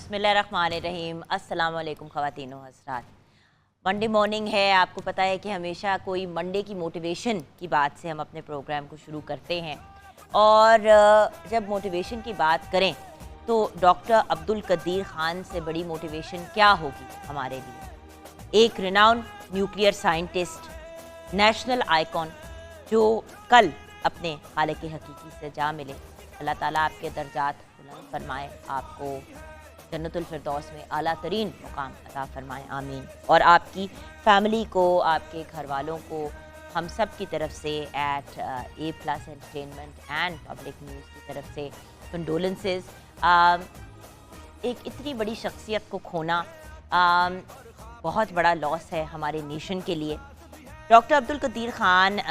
बिस्मिल्लाहिर्रहमानिर्रहीम। अस्सलाम वालेकुम ख़वातीन व हज़रात। मंडे मॉर्निंग है, आपको पता है कि हमेशा कोई मंडे की मोटिवेशन की बात से हम अपने प्रोग्राम को शुरू करते हैं। और जब मोटिवेशन की बात करें तो डॉक्टर अब्दुल कदीर ख़ान से बड़ी मोटिवेशन क्या होगी हमारे लिए। एक renowned nuclear scientist, national icon, जो कल अपने खालिक हकीकी से जा मिले। अल्लाह ताला आपके दर्जात बुलंद फरमाए, आपको जन्नतुल फिरदौस में आला तरीन मुकाम अता फरमाए, आमीन। और आपकी फैमिली को, आपके घर वालों को हम सब की तरफ से at A+ entertainment and public news की तरफ से कंडोलेंसेस। एक इतनी बड़ी शख्सियत को खोना बहुत बड़ा लॉस है हमारे नेशन के लिए। डॉक्टर अब्दुल कदीर ख़ान,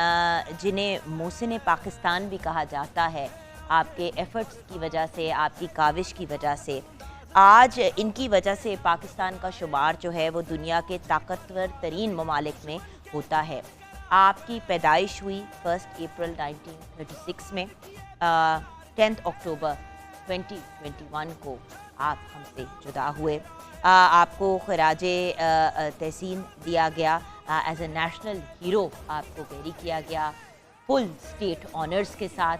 जिन्हें मोहसिन पाकिस्तान भी कहा जाता है, आपके एफ़र्ट्स की वजह से, आपकी काविश की वजह से आज इनकी वजह से पाकिस्तान का शुमार जो है वो दुनिया के ताकतवर तरीन ममालिक में होता है। आपकी पैदाइश हुई 1 अप्रैल 1936 में। 10 अक्टूबर 2021 को आप हमसे जुदा हुए। आपको खराजे तहसीन दिया गया, एज ए नेशनल हीरो आपको बेरी किया गया फुल स्टेट ऑनर्स के साथ।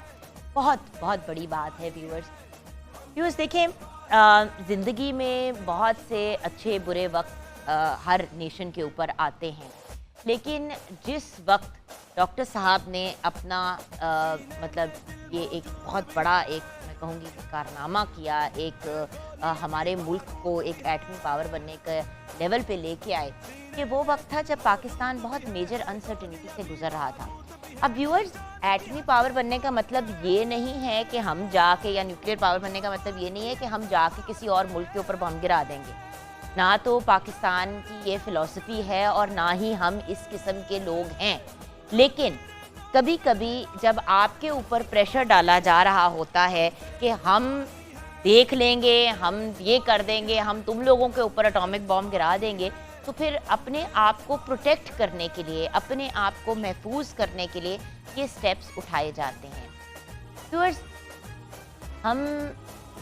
बहुत बहुत बड़ी बात है व्यूअर्स। देखें, ज़िंदगी में बहुत से अच्छे बुरे वक्त हर नेशन के ऊपर आते हैं, लेकिन जिस वक्त डॉक्टर साहब ने अपना मतलब ये एक बहुत बड़ा, एक मैं कहूँगी कारनामा किया, एक हमारे मुल्क को एक एटमी पावर बनने के लेवल पे लेके आए, कि वो वक्त था जब पाकिस्तान बहुत मेजर अनसर्टेनिटी से गुजर रहा था। अब व्यूअर्स, एटमी पावर बनने का मतलब ये नहीं है कि हम जाके, या न्यूक्लियर पावर बनने का मतलब ये नहीं है कि हम जाके किसी और मुल्क के ऊपर बम गिरा देंगे। ना तो पाकिस्तान की ये फ़िलॉसफी है और ना ही हम इस किस्म के लोग हैं। लेकिन कभी कभी जब आपके ऊपर प्रेशर डाला जा रहा होता है कि हम देख लेंगे, हम ये कर देंगे, हम तुम लोगों के ऊपर एटॉमिक बॉम्ब गिरा देंगे, तो फिर अपने आप को प्रोटेक्ट करने के लिए, अपने आप को महफूज करने के लिए ये स्टेप्स उठाए जाते हैं। व्यूअर्स, हम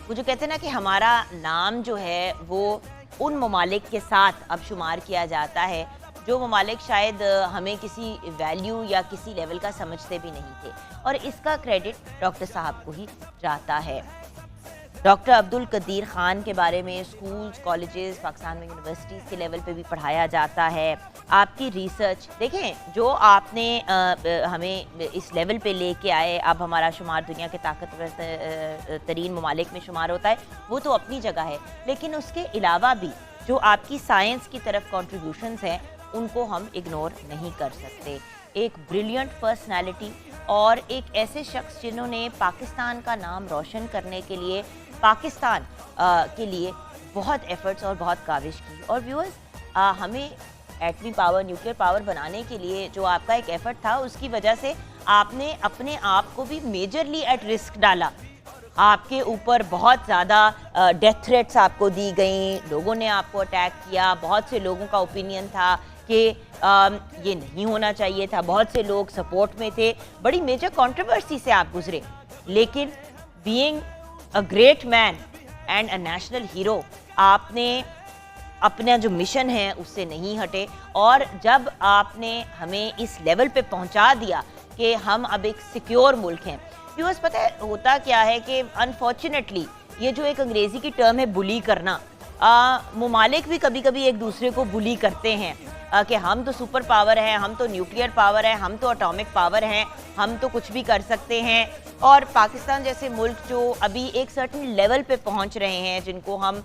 वो जो कहते हैं ना कि हमारा नाम जो है वो उन ममालिक के साथ अब शुमार किया जाता है जो ममालिक शायद हमें किसी वैल्यू या किसी लेवल का समझते भी नहीं थे, और इसका क्रेडिट डॉक्टर साहब को ही जाता है। डॉक्टर अब्दुल कदीर ख़ान के बारे में स्कूल्स, कॉलेजेस, पाकिस्तान में यूनिवर्सिटीज़ के लेवल पे भी पढ़ाया जाता है। आपकी रिसर्च देखें, जो आपने हमें इस लेवल पे लेके आए, अब हमारा शुमार दुनिया के ताकतवर तरीन ममालिक में शुमार होता है, वो तो अपनी जगह है। लेकिन उसके अलावा भी जो आपकी साइंस की तरफ कॉन्ट्रीब्यूशंस हैं, उनको हम इग्नोर नहीं कर सकते। एक ब्रिलियंट पर्सनैलिटी और एक ऐसे शख्स जिन्होंने पाकिस्तान का नाम रोशन करने के लिए, पाकिस्तान के लिए बहुत एफ़र्ट्स और बहुत काविश की। और व्यूअर्स, हमें एटमी पावर, न्यूक्लियर पावर बनाने के लिए जो आपका एक एफ़र्ट था, उसकी वजह से आपने अपने आप को भी मेजरली एट रिस्क डाला। आपके ऊपर बहुत ज़्यादा डेथ थ्रेट्स आपको दी गई, लोगों ने आपको अटैक किया। बहुत से लोगों का ओपिनियन था कि ये नहीं होना चाहिए था, बहुत से लोग सपोर्ट में थे। बड़ी मेजर कंट्रोवर्सी से आप गुजरे, लेकिन being a great man and a national hero, आपने अपना जो मिशन है उससे नहीं हटे। और जब आपने हमें इस लेवल पे पहुंचा दिया कि हम अब एक सिक्योर मुल्क हैं। व्यूअर्स, पता है होता क्या है कि अनफॉर्चुनेटली ये जो एक अंग्रेज़ी की टर्म है बुली करना, ममालिक भी कभी कभी एक दूसरे को बुली करते हैं कि हम तो सुपर पावर हैं, हम तो न्यूक्लियर पावर है, हम तो एटॉमिक पावर हैं, हम तो कुछ भी कर सकते हैं। और पाकिस्तान जैसे मुल्क जो अभी एक सर्टेन लेवल पे पहुंच रहे हैं, जिनको हम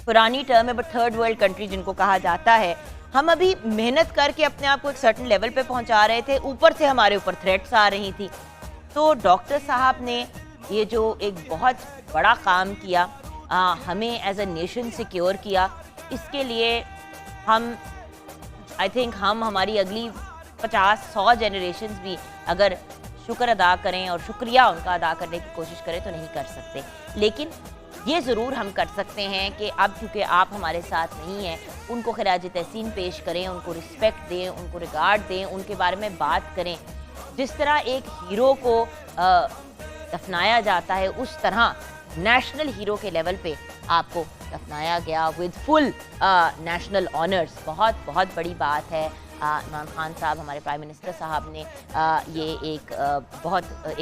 पुरानी टर्म है बट थर्ड वर्ल्ड कंट्री जिनको कहा जाता है, हम अभी मेहनत करके अपने आप को एक सर्टेन लेवल पे पहुंचा रहे थे, ऊपर से हमारे ऊपर थ्रेट्स आ रही थी। तो डॉक्टर साहब ने ये जो एक बहुत बड़ा काम किया, हमें एज अ नेशन सिक्योर किया, इसके लिए हम आई थिंक हम हमारी अगली 50-100 जनरेशंस भी अगर शुक्र अदा करें और शुक्रिया उनका अदा करने की कोशिश करें तो नहीं कर सकते। लेकिन ये ज़रूर हम कर सकते हैं कि अब क्योंकि आप हमारे साथ नहीं हैं, उनको खराज तहसीन पेश करें, उनको रिस्पेक्ट दें, उनको रिगार्ड दें, उनके बारे में बात करें। जिस तरह एक हीरो को दफनाया जाता है, उस तरह नेशनल हीरो के लेवल पे आपको दफनाया गया विद फुल नेशनल ऑनर्स। बहुत बहुत बड़ी बात है। इमरान खान साहब, हमारे प्राइम मिनिस्टर साहब ने ये एक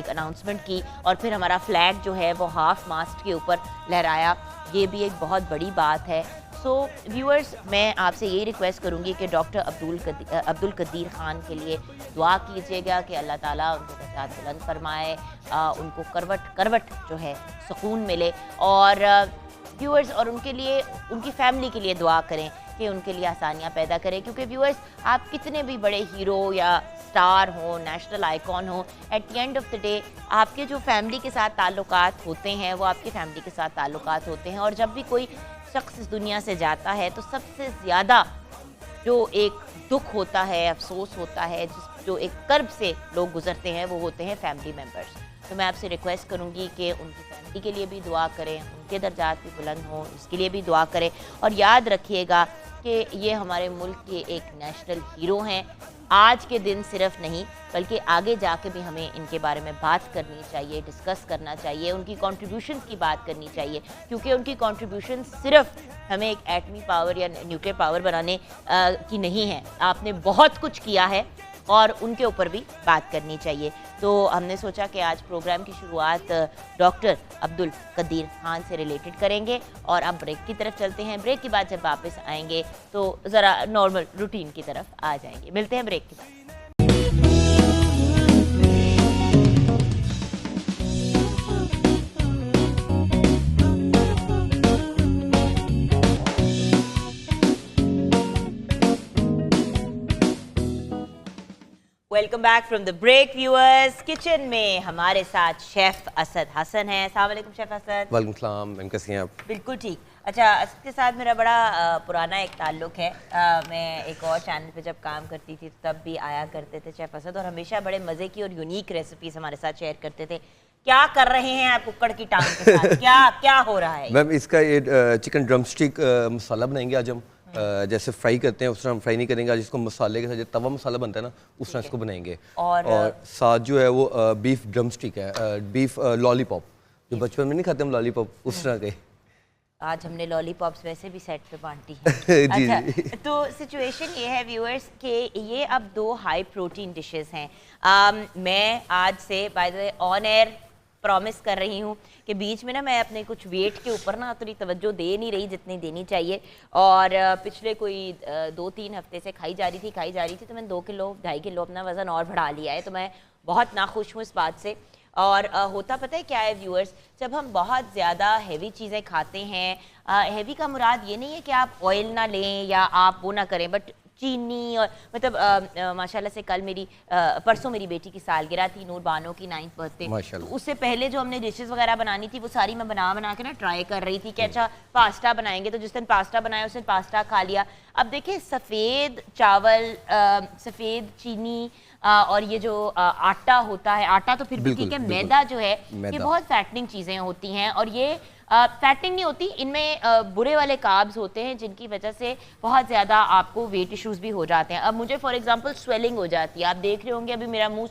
अनाउंसमेंट की और फिर हमारा फ्लैग जो है वो हाफ मास्ट के ऊपर लहराया। ये भी एक बहुत बड़ी बात है। सो व्यूअर्स, मैं आपसे यही रिक्वेस्ट करूँगी कि डॉक्टर अब्दुल कदीर खान के लिए दुआ कीजिएगा कि अल्लाह ताला उनको दर्जात बुलंद फरमाए, उनको करवट जो है सुकून मिले। और व्यूअर्स, और उनके लिए, उनकी फैमिली के लिए दुआ करें कि उनके लिए आसानियाँ पैदा करें, क्योंकि व्यूअर्स, आप कितने भी बड़े हीरो या स्टार हो, नेशनल आइकॉन हो, at the end of the day आपके जो फैमिली के साथ ताल्लुकात होते हैं वो आपकी फैमिली के साथ ताल्लुकात होते हैं। और जब भी कोई शख्स इस दुनिया से जाता है तो सबसे ज़्यादा जो एक दुख होता है, अफसोस होता है, जो एक कर्ब से लोग गुजरते हैं, वो होते हैं फैमिली मेम्बर्स। तो मैं आपसे रिक्वेस्ट करूंगी कि उनकी फैमिली के लिए भी दुआ करें, उनके दर्जात भी बुलंद हों, इसके लिए भी दुआ करें। और याद रखिएगा कि ये हमारे मुल्क के एक नेशनल हीरो हैं। आज के दिन सिर्फ नहीं बल्कि आगे जाके भी हमें इनके बारे में बात करनी चाहिए, डिस्कस करना चाहिए, उनकी कॉन्ट्रीब्यूशंस की बात करनी चाहिए, क्योंकि उनकी कॉन्ट्रीब्यूशन सिर्फ हमें एक एटमी पावर या न्यूक्लियर पावर बनाने की नहीं है। आपने बहुत कुछ किया है और उनके ऊपर भी बात करनी चाहिए। तो हमने सोचा कि आज प्रोग्राम की शुरुआत डॉक्टर अब्दुल कदीर खान से रिलेटेड करेंगे। और अब ब्रेक की तरफ चलते हैं। ब्रेक के बाद जब वापस आएंगे तो ज़रा नॉर्मल रूटीन की तरफ आ जाएंगे। मिलते हैं ब्रेक के बाद। Welcome back from the break viewers. Kitchen में हमारे साथ शेफ असद हसन है। अस्सलाम वालेकुम शेफ असद। वालेकुम सलाम मैम, कैसी हैं आप? बिल्कुल ठीक। अच्छा, असद के साथ मेरा बड़ा पुराना एक ताल्लुक है। मैं एक और चैनल पे जब काम करती थी तब भी आया करते थे शेफ असद, और हमेशा बड़े मज़े की और यूनिक रेसिपीज हमारे साथ शेयर करते थे। क्या कर रहे हैं आप कुक्कड़ की टांग के साथ? क्या हो रहा है? मैम इसका ये चिकन ड्रमस्टिक मसाला बनाएंगे आज हम। जैसे फ्राई करते हैं उस तरह हम फ्राई नहीं करेंगे आज, इसको मसाले के साथ, जो तवा मसाला बनता है ना उस तरह इसको बनाएंगे। और साथ जो है वो बीफ ड्रमस्टिक है, बीफ लॉलीपॉप, जो बचपन में नहीं खाते हम लॉलीपॉप, उस तरह के। आज हमने लॉलीपॉप्स वैसे भी सेट पे बांटी है। जी, अच्छा, जी। तो सिचुएशन ये है व्यूअर्स कि ये अब 2 हाई प्रोटीन डिशेस हैं। मैं आज से bye the way on air promise कर रही हूँ कि बीच में ना मैं अपने कुछ वेट के ऊपर ना उतनी तवज्जो दे नहीं रही जितनी देनी चाहिए। और पिछले कोई 2-3 हफ्ते से खाई जा रही थी तो मैंने 2 किलो 2.5 किलो अपना वज़न और बढ़ा लिया है। तो मैं बहुत नाखुश हूँ इस बात से। और होता पता है क्या है व्यूअर्स, जब हम बहुत ज़्यादा हैवी चीज़ें खाते हैं, हैवी का मुराद ये नहीं है कि आप ऑयल ना लें या आप वो ना करें, बट चीनी और मतलब माशाल्लाह से कल परसों मेरी बेटी की सालगिरह थी, नूर बानो की 9th बर्थडे। तो उससे पहले जो हमने डिशेस वगैरह बनानी थी वो सारी मैं बना के ना ट्राई कर रही थी कि अच्छा पास्ता बनाएंगे। तो जिस दिन पास्ता बनाया उस दिन पास्ता खा लिया। अब देखिए, सफ़ेद चावल, सफ़ेद चीनी और ये जो आटा होता है, आटा तो फिर भी ठीक है, मैदा जो है ये बहुत फैटनिंग चीज़ें होती हैं। और ये फैटिंग नहीं होती, इनमें बुरे वाले कार्ब्स होते हैं जिनकी वजह से बहुत ज़्यादा आपको वेट इश्यूज़ भी हो जाते हैं। अब मुझे फॉर एग्जांपल स्वेलिंग हो जाती है। आप देख रहे होंगे अभी मेरा मुंह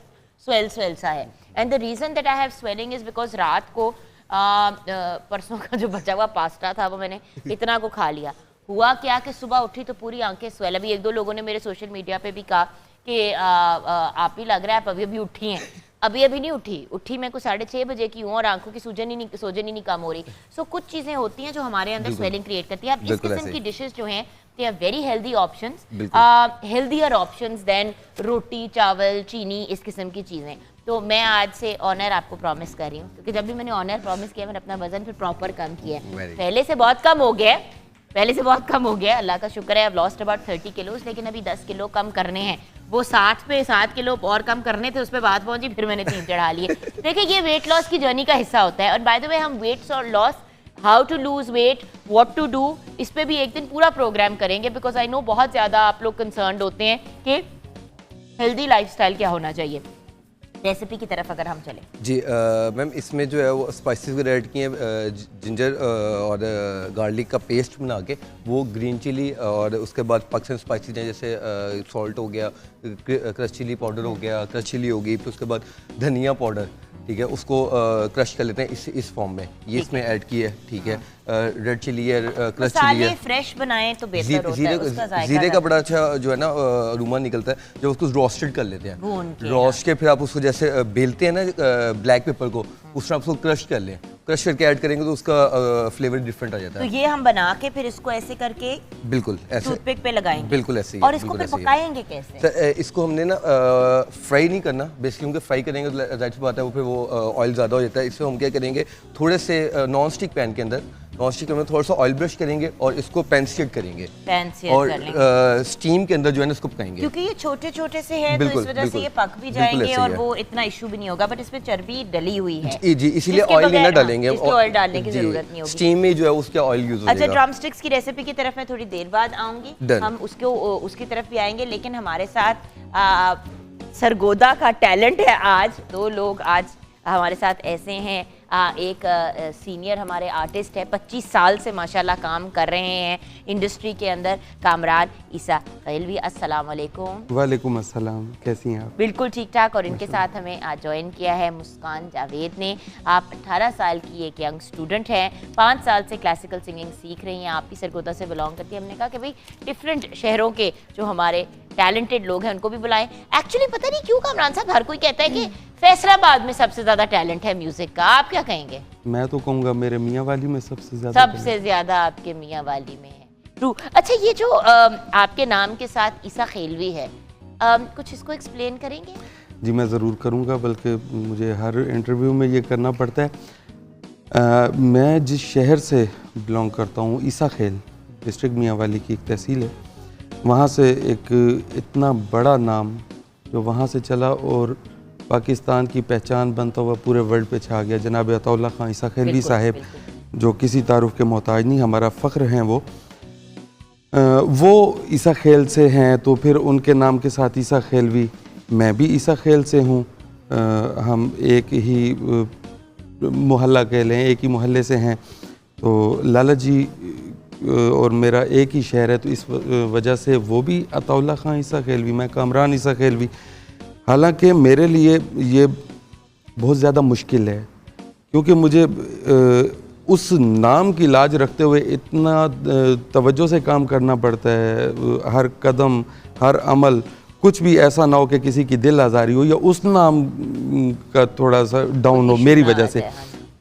स्वेल सा है, and the reason that I have swelling is because रात को परसों का जो बचा हुआ पास्ता था वो मैंने इतना को खा लिया। हुआ क्या कि सुबह उठी तो पूरी आंखें स्वेल। अभी 1-2 लोगों ने मेरे सोशल मीडिया पे भी कहा कि आप ही लग रहा है आप अभी उठी हैं। अभी नहीं उठी मैं कुछ 6:30 बजे की हूँ और आंखों की सूजन ही नहीं कम हो रही। सो कुछ चीज़ें होती हैं जो हमारे अंदर स्वेलिंग क्रिएट करती है। अब इस किस्म की डिशेस जो हैं they are very healthy options, healthier options than roti, chawal, cheeni, इस किस्म की चीज़ें। तो मैं आज से ऑनर आपको प्रॉमिस कर रही हूँ, क्योंकि जब भी मैंने ऑनर प्रॉमिस किया मैंने अपना वजन फिर प्रॉपर कम किया है। पहले से बहुत कम हो गया अल्लाह का शुक्र है। अब लॉस्ट अबाउट 30 किलोज, लेकिन अभी 10 किलो कम करने हैं। वो 60 पे 7 किलो और कम करने थे, उस पर बात पहुंची, फिर मैंने 3 चढ़ा लिए। देखिए, ये वेट लॉस की जर्नी का हिस्सा होता है। और बाय द वे, हम weight loss, how to lose weight, what to do, इस पे भी एक दिन पूरा प्रोग्राम करेंगे, बिकॉज आई नो बहुत ज़्यादा आप लोग कंसर्न्ड होते हैं कि हेल्दी लाइफस्टाइल क्या होना चाहिए। रेसिपी की तरफ अगर हम चलें जी, मैम इसमें जो है वो स्पाइसेस वगैरह ऐड किए हैं, जिंजर और गार्लिक का पेस्ट बना के, वो ग्रीन चिली और उसके बाद पाकिस्तान स्पाइसेस हैं, जैसे सॉल्ट हो गया, क्रश चिली पाउडर हो गया, क्रश चिली होगी, फिर उसके बाद धनिया पाउडर, ठीक है, उसको क्रश कर लेते हैं इस फॉर्म में, ये इसमें ऐड की है, ठीक है। रेड चिली है, क्रश चिली है। फ्रेश बनाएं तो बेहतर होता है, उसका जायका जीरे का बड़ा अच्छा जो है ना अरोमा निकलता है जब उसको रोस्टेड कर लेते हैं। रोस्ट के फिर आप उसको जैसे बेलते हैं ना ब्लैक पेपर को, उस तरह उसको क्रश कर लें, क्रश करके ऐड करेंगे तो उसका फ्लेवर डिफरेंट आ जाता है। तो ये हम बना के फिर इसको ऐसे करके बिल्कुल ऐसे टूथपिक पे लगाएंगे, बिल्कुल ऐसे ही। और इसको फिर पकाएंगे कैसे? तो इसको हमने ना फ्राई नहीं करना बेसिकली, क्योंकि फ्राई करेंगे तो जाहिर सी बात है वो फिर वो ऑयल ज़्यादा हो जाता है। इसमें हम क्या करेंगे, थोड़े से नॉन स्टिक पैन के अंदर थोड़ा सा ऑयल ब्रश करेंगे और इसको पैन सीड करेंगे और स्टीम के अंदर जो है ना इसको पकाएंगे, क्योंकि ये छोटे छोटे से हैं तो इस वजह से ये पक भी जाएंगे और वो इतना इशू भी नहीं होगा। बट इसमें चर्बी डली हुई है जी, इसीलिए ऑयल नहीं ना डालेंगे, ऑयल डालने की जरूरत नहीं होगी, स्टीम में जो है उसका ऑयल यूज होगा। अच्छा, ड्रम स्टिक्स की रेसिपी की तरफ मैं थोड़ी देर बाद आऊंगी, हम उसकी तरफ भी आएंगे। लेकिन हमारे साथ सरगोदा का टैलेंट है आज, 2 लोग आज हमारे साथ ऐसे हैं। एक सीनियर हमारे आर्टिस्ट है, 25 साल से माशाल्लाह काम कर रहे हैं इंडस्ट्री के अंदर, कामरान ईसा खैलवी। अस्सलाम वालेकुम। वालेकुम अस्सलाम, कैसी हैं आप? बिल्कुल ठीक ठाक। और इनके साथ हमें आज ज्वाइन किया है मुस्कान जावेद ने। आप 18 साल की एक यंग स्टूडेंट हैं, 5 साल से क्लासिकल सिंगिंग सीख रही हैं। आप भी सरगोदा से बिलोंग करती हैं। हमने कहा कि भाई डिफरेंट शहरों के जो हमारे टैलेंटेड लोग हैं उनको भी बुलाएं। एक्चुअली पता नहीं क्यों कामरान साहब, हर कोई कहता है कि फैसलाबाद में सबसे ज्यादा टैलेंट है म्यूजिक का, आप क्या कहेंगे? मैं तो कहूँगा मेरे मियाँ वाली में सबसे ज्यादा आपके मियाँ वाली में है। ट्रू। अच्छा, ये जो आपके नाम के साथ ईसा खैलवी है, कुछ इसको एक्सप्लेन करेंगे? जी मैं ज़रूर करूँगा, बल्कि मुझे हर इंटरव्यू में ये करना पड़ता है। मैं जिस शहर से बिलोंग करता हूँ, ईसा खेल डिस्ट्रिक्ट मियाँ वाली की एक तहसील है, वहाँ से एक इतना बड़ा नाम जो वहाँ से चला और पाकिस्तान की पहचान बनता हुआ पूरे वर्ल्ड पे छा गया, जनाब अताउल्लाह खान ईसा खैलवी साहब, जो किसी तारुफ के मोहताज नहीं, हमारा फ़ख्र हैं वो ईसा खेल से हैं, तो फिर उनके नाम के साथ ईसा खैलवी। मैं भी ईसा खेल से हूँ, हम एक ही मोहल्ला कह लें, एक ही मोहल्ले से हैं, तो लाला जी और मेरा एक ही शहर है, तो इस वजह से वो भी अताउल्लाह खान ईसा खैलवी, मैं कामरान ईसा खैलवी। हालांकि मेरे लिए ये बहुत ज़्यादा मुश्किल है, क्योंकि मुझे उस नाम की लाज रखते हुए इतना तवज्जो से काम करना पड़ता है, हर कदम हर अमल, कुछ भी ऐसा ना हो कि किसी की दिल आज़ारी हो या उस नाम का थोड़ा सा डाउन हो मेरी वजह से,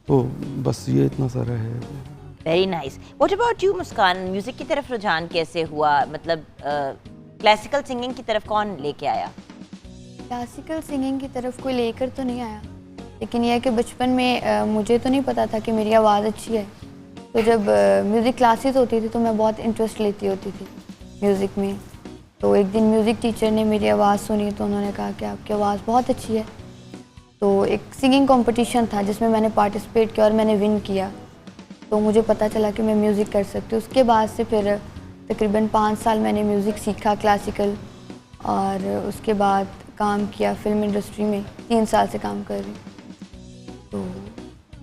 तो बस ये इतना सारा है। Very nice. What about you Muskan, music की तरफ रुझान कैसे हुआ? मतलब क्लासिकल सिंगिंग की तरफ कौन लेके आया? क्लासिकल सिंगिंग की तरफ कोई लेकर तो नहीं आया, लेकिन यह है कि बचपन में मुझे तो नहीं पता था कि मेरी आवाज़ अच्छी है, तो जब म्यूज़िक क्लासेस होती थी तो मैं बहुत इंटरेस्ट लेती होती थी म्यूज़िक में। तो एक दिन म्यूज़िक टीचर ने मेरी आवाज़ सुनी तो उन्होंने कहा कि आपकी आवाज़ बहुत अच्छी है। तो एक सिंगिंग कंपटीशन था जिसमें मैंने पार्टिसिपेट किया और मैंने विन किया, तो मुझे पता चला कि मैं म्यूज़िक कर सकती हूँ। उसके बाद से फिर तकरीबन 5 साल मैंने म्यूज़िक सीखा क्लासिकल, और उसके बाद काम किया फिल्म इंडस्ट्री में, 3 साल से काम कर रही हूँ। तो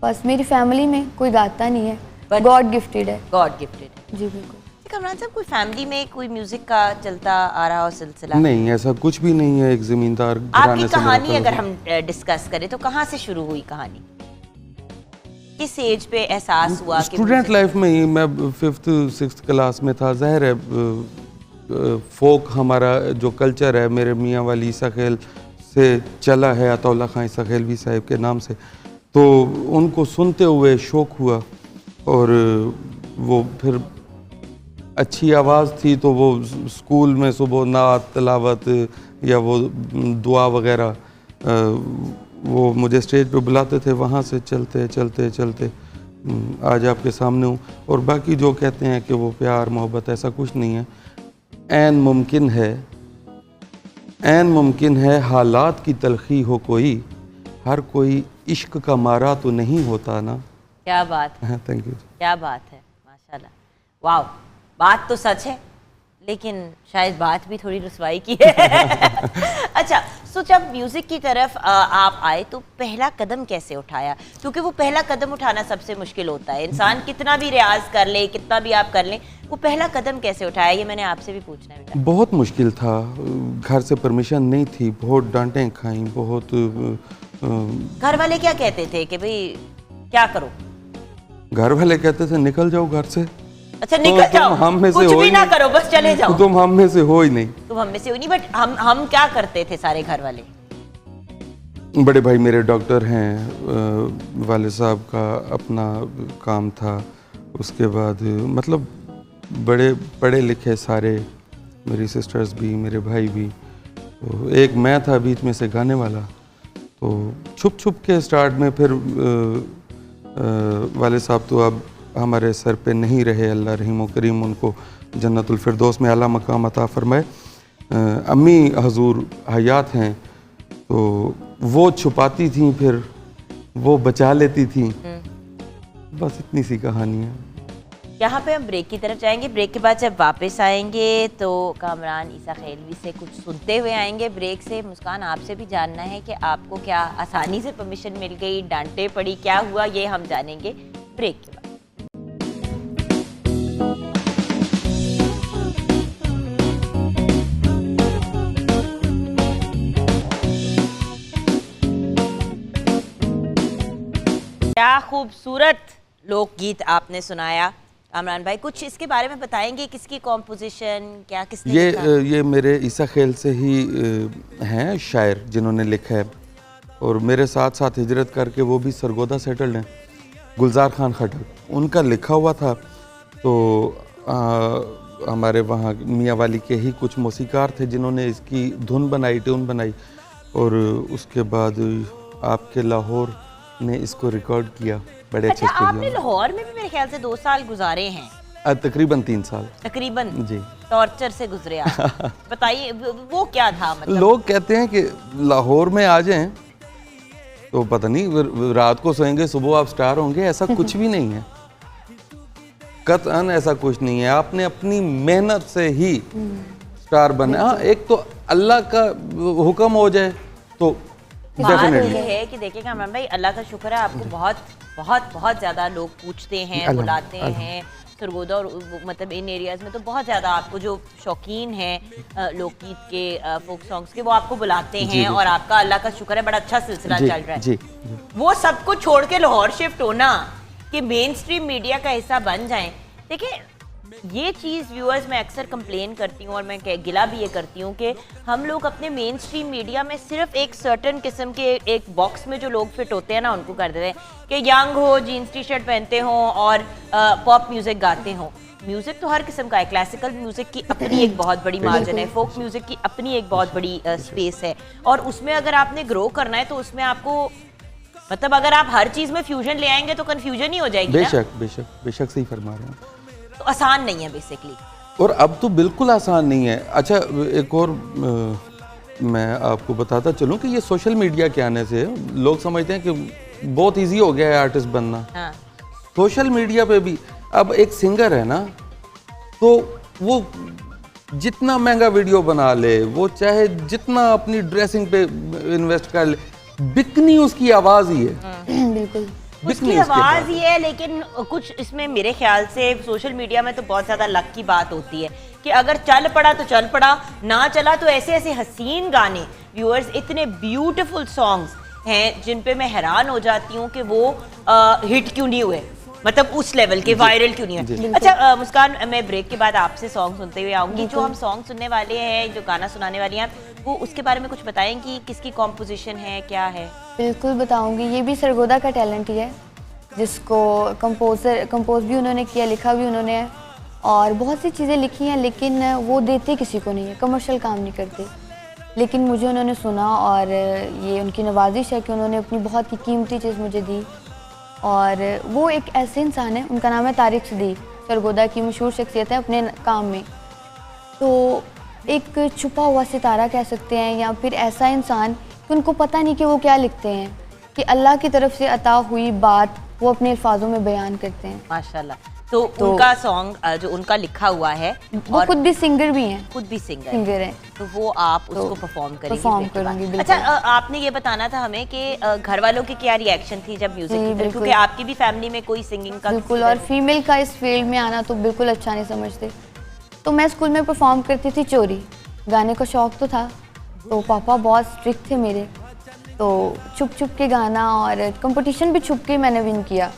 बस मेरी फैमिली में कोई गाता नहीं है, गॉड गिफ्टेड है। गॉड गिफ्टेड, जी बिल्कुल। कामरान साहब, कोई फैमिली में कोई म्यूजिक का चलता आ रहा हो सिलसिला? नहीं, ऐसा कुछ भी नहीं है। एक ज़मींदार आपकी कहानी अगर हम डिस्कस करें तो कहाँ से शुरू हुई कहानी? किस एज पे एहसास हुआ? स्टूडेंट लाइफ में ही, मैं 5th 6th क्लास में था। ज़ाहिर है फोक हमारा जो कल्चर है मेरे मियाँ वाली ईसा खेल से चला है, अताउल्लाह खान ईसा खैलवी साहब के नाम से, तो उनको सुनते हुए शौक़ हुआ, और वो फिर अच्छी आवाज़ थी तो वो स्कूल में सुबह नात तिलावत या वो दुआ वगैरह वो मुझे स्टेज पे बुलाते थे, वहाँ से चलते चलते चलते आज आपके सामने हूँ। और बाकी जो कहते हैं कि वो प्यार मोहब्बत, ऐसा कुछ नहीं है। ऐन मुमकिन है हालात की तलखी हो कोई, हर कोई इश्क का मारा तो नहीं होता ना। क्या बात है, थैंक यू। क्या बात है, माशाल्लाह, वाह। बात तो सच है, लेकिन शायद बात भी थोड़ी रुसवाई की है। अच्छा, सो जब म्यूजिक की तरफ आप आए तो पहला कदम कैसे उठाया? क्योंकि वो पहला कदम उठाना सबसे मुश्किल होता है। इंसान कितना भी रियाज कर ले, कितना भी आप कर लें, वो पहला कदम कैसे उठाया, ये मैंने आपसे भी पूछना है बेटा। बहुत मुश्किल था, घर से परमिशन नहीं थी, बहुत डांटें खाई, बहुत घर वाले क्या कहते थे कि भाई क्या करो? घर वाले कहते थे निकल जाओ घर से। अच्छा निकल जाओ, हम में से कुछ हो भी ही ना नहीं। करो, बस चले जाओ। तुम हम में से हो ही नहीं। तुम हम में से हो नहीं, बट हम क्या करते थे सारे घर वाले? बड़े भाई मेरे डॉक्टर हैं, वाले साहब का अपना काम था, उसके बाद मतलब बड़े पढ़े लिखे सारे, मेरी सिस्टर्स भी, मेरे भाई भी। तो एक मैं था बीच में से गाने वाला, तो छुप छुप के स्टार्ट में फिर वाले साहब तो अब हमारे सर पे नहीं रहे, अल्लाह रहीम व करीम उनको जन्नतुल फिरदौस में आला मकाम अता फरमाए। अम्मी हजूर हयात हैं, तो वो छुपाती थी, फिर वो बचा लेती थी। बस इतनी सी कहानी है। यहाँ पे हम ब्रेक की तरफ जाएंगे। ब्रेक के बाद जब वापस आएंगे तो कामरान ईसा खैलवी से कुछ सुनते हुए आएंगे। ब्रेक से मुस्कान आपसे भी जानना है कि आपको क्या आसानी से परमिशन मिल गई, डांटे पड़ी, क्या हुआ, ये हम जानेंगे ब्रेक के बाद। क्या खूबसूरत लोकगीत आपने सुनाया कामरान भाई, कुछ इसके बारे में बताएंगे? किसकी कॉम्पोजिशन, क्या किसने लिखा? ये मेरे ईसा खेल से ही हैं शायर जिन्होंने लिखा है, और मेरे साथ साथ हिजरत करके वो भी सरगोदा सेटल्ड हैं, गुलजार खान खटक, उनका लिखा हुआ था। तो हमारे वहाँ मियाँ वाली के ही कुछ मौसीकार थे जिन्होंने इसकी धुन बनाई, ट्यून बनाई, और उसके बाद आपके लाहौर ने इसको रिकॉर्ड किया बड़े अच्छे अच्छा, आपने स्टूडियो में। लाहौर में भी मेरे ख्याल से 2 साल गुजारे हैं। तकरीबन 3 साल। तकरीबन जी। टॉर्चर से गुजरे आप। बताइए वो क्या था? मतलब लोग कहते हैं कि लाहौर में आ जाएं तो पता नहीं रात को सोएंगे सुबह आप स्टार होंगे, ऐसा कुछ भी नहीं है। कतअन ऐसा कुछ नहीं है। आपने अपनी मेहनत से ही स्टार बना। हाँ, एक तो अल्लाह का हुक्म हो जाए तो बात डेफिनेटली। ये है कि देखिए कामरान भाई, अल्लाह का शुक्र है आपको बहुत बहुत बहुत ज़्यादा लोग पूछते हैं, बुलाते हैं। सरगोदा और मतलब इन एरियाज़ में तो बहुत ज़्यादा आपको जो शौकीन हैं लोकगीत के, फोक सॉन्ग्स के, वो आपको बुलाते हैं, और आपका अल्लाह का शुक्र है बड़ा अच्छा सिलसिला चल रहा है। जी। वो सब कुछ छोड़ के लाहौर शिफ्ट होना, कि मेन स्ट्रीम मीडिया का हिस्सा बन जाएं। देखिए ये चीज़ व्यूअर्स मैं अक्सर कंप्लेन करती हूँ, और मैं गिला भी ये करती हूँ कि हम लोग अपने मेन स्ट्रीम मीडिया में सिर्फ एक सर्टन किस्म के एक बॉक्स में जो लोग फिट होते हैं ना, उनको कर देते हैं कि यंग हो, जीन्स टी शर्ट पहनते हों और पॉप म्यूज़िक गाते हों। म्यूज़िक तो हर किस्म का है। क्लासिकल म्यूज़िक की अपनी एक बहुत बड़ी मार्जिन है, फोक म्यूज़िक की अपनी एक बहुत बड़ी स्पेस है, और उसमें अगर आपने ग्रो करना है तो उसमें आपको मतलब अगर आप हर चीज़ में फ्यूजन ले आएंगे तो कन्फ्यूजन ही हो जाएगी। बेशक बेशक बेशक सही फरमा रहे हैं। तो आसान नहीं है बेसिकली, और अब तो बिल्कुल आसान नहीं है। अच्छा, एक और मैं आपको बताता चलूं कि ये सोशल मीडिया के आने से लोग समझते हैं कि बहुत इजी हो गया है आर्टिस्ट बनना। हाँ। सोशल मीडिया पे भी अब एक सिंगर है ना, तो वो जितना महंगा वीडियो बना ले, वो चाहे जितना अपनी ड्रेसिंग पे इन्वेस्ट कर ले, बिकनी उसकी आवाज़ ही है। बिल्कुल उसकी आवाज ही है। लेकिन कुछ इसमें मेरे ख्याल से सोशल मीडिया में तो बहुत ज्यादा लक की बात होती है कि अगर चल पड़ा तो चल पड़ा, ना चला तो ऐसे ऐसे हसीन गाने, व्यूअर्स इतने ब्यूटीफुल सॉन्ग्स हैं जिन पे मैं हैरान हो जाती हूँ कि वो हिट क्यों नहीं हुए, मतलब उस लेवल के वायरल क्यों नहीं है। अच्छा मुस्कान, मैं ब्रेक के बाद आपसे सॉन्ग सुनते हुए आऊंगी। जो हम सॉन्ग सुनने वाले हैं, जो गाना सुनाने वाली हैं, वो उसके बारे में कुछ बताएंगी? किसकी कॉम्पोजिशन है, क्या है? बिल्कुल बताऊंगी। ये भी सरगोदा का टैलेंट ही है, जिसको कंपोज भी उन्होंने किया, लिखा भी उन्होंने है, और बहुत सी चीज़ें लिखी हैं, लेकिन वो देते किसी को नहीं है, कमर्शियल काम नहीं करते। लेकिन मुझे उन्होंने सुना, और ये उनकी नवाजिश है कि उन्होंने अपनी बहुत ही कीमती चीज़ मुझे दी। और वो एक ऐसे इंसान है, उनका नाम है तारिक सदीक, सरगोदा की मशहूर शख्सियत है अपने काम में। तो एक छुपा हुआ सितारा कह सकते हैं, या फिर ऐसा इंसान कि उनको पता नहीं कि वो क्या लिखते हैं, कि अल्लाह की तरफ से अता हुई बात वो अपने अल्फाजों में बयान करते हैं। माशाल्लाह। तो उनका सॉन्ग जो उनका लिखा हुआ है, वो खुद भी सिंगर भी हैं। खुद भी सिंगर हैं, तो वो आप उसको परफॉर्म करेंगी? परफॉर्म करूंगी बिल्कुल। अच्छा, आपने ये बताना था हमें कि घर वालों की क्या रिएक्शन थी जब म्यूजिक की तरफ, क्योंकि आपकी भी फैमिली में कोई सिंगिंग का बिल्कुल, और फीमेल का इस फील्ड में आना तो बिल्कुल अच्छा नहीं समझते। तो मैं स्कूल में परफॉर्म करती थी चोरी, गाने का शौक तो था, तो पापा बहुत स्ट्रिक्ट थे मेरे, तो छुप छुप के गाना और कंपटीशन भी छुप के मैंने विन किया।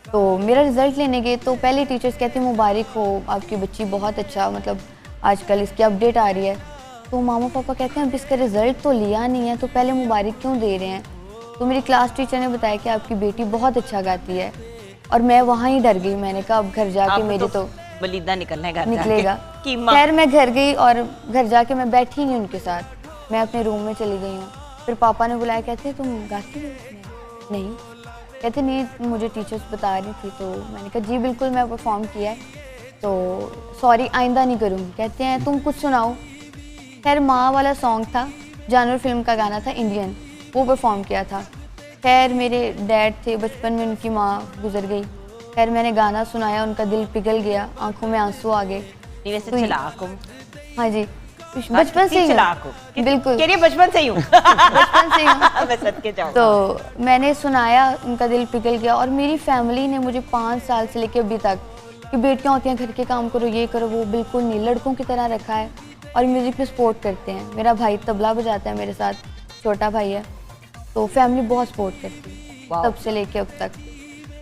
तो मेरा रिज़ल्ट लेने गए तो पहले टीचर्स कहते मुबारक हो, आपकी बच्ची बहुत अच्छा, मतलब आजकल इसकी अपडेट आ रही है। तो मामा पापा कहते हैं अब इसका रिज़ल्ट तो लिया नहीं है तो पहले मुबारक क्यों दे रहे हैं। तो मेरी क्लास टीचर ने बताया कि आपकी बेटी बहुत अच्छा गाती है, और मैं वहाँ ही डर गई। मैंने कहा अब घर जाके मेरी तो बलिदा निकलेगा। खैर मैं घर गई और घर जाके मैं बैठी नहीं उनके साथ, मैं अपने रूम में चली गई हूँ। फिर पापा ने बुलाया, कहते तुम गाती हो? नहीं। कहते नहीं मुझे टीचर्स बता रही थी। तो मैंने कहा जी बिल्कुल मैं परफॉर्म किया है, तो सॉरी आइंदा नहीं करूँगी। कहते हैं तुम कुछ सुनाओ। खैर माँ वाला सॉन्ग था, जानवर फिल्म का गाना था इंडियन, वो परफॉर्म किया था। खैर मेरे डैड थे, बचपन में उनकी माँ गुजर गई। खैर मैंने गाना सुनाया, उनका दिल पिघल गया, आंखों में आंसू आ गए। तो हाँ जी, बचपन से ही बिल्कुल बचपन से ही हूँ बचपन से ही मैं सद के जाऊँ। तो मैंने सुनाया, उनका दिल पिघल गया। और मेरी फैमिली ने मुझे 5 साल से लेकर अभी तक कि बेटियाँ होती हैं घर के काम करो, ये करो, वो बिल्कुल नहीं, लड़कों की तरह रखा है और म्यूज़िक में सपोर्ट करते हैं। मेरा भाई तबला बजाता है मेरे साथ, छोटा भाई है, तो फैमिली बहुत सपोर्ट करती है तब से लेके अब तक।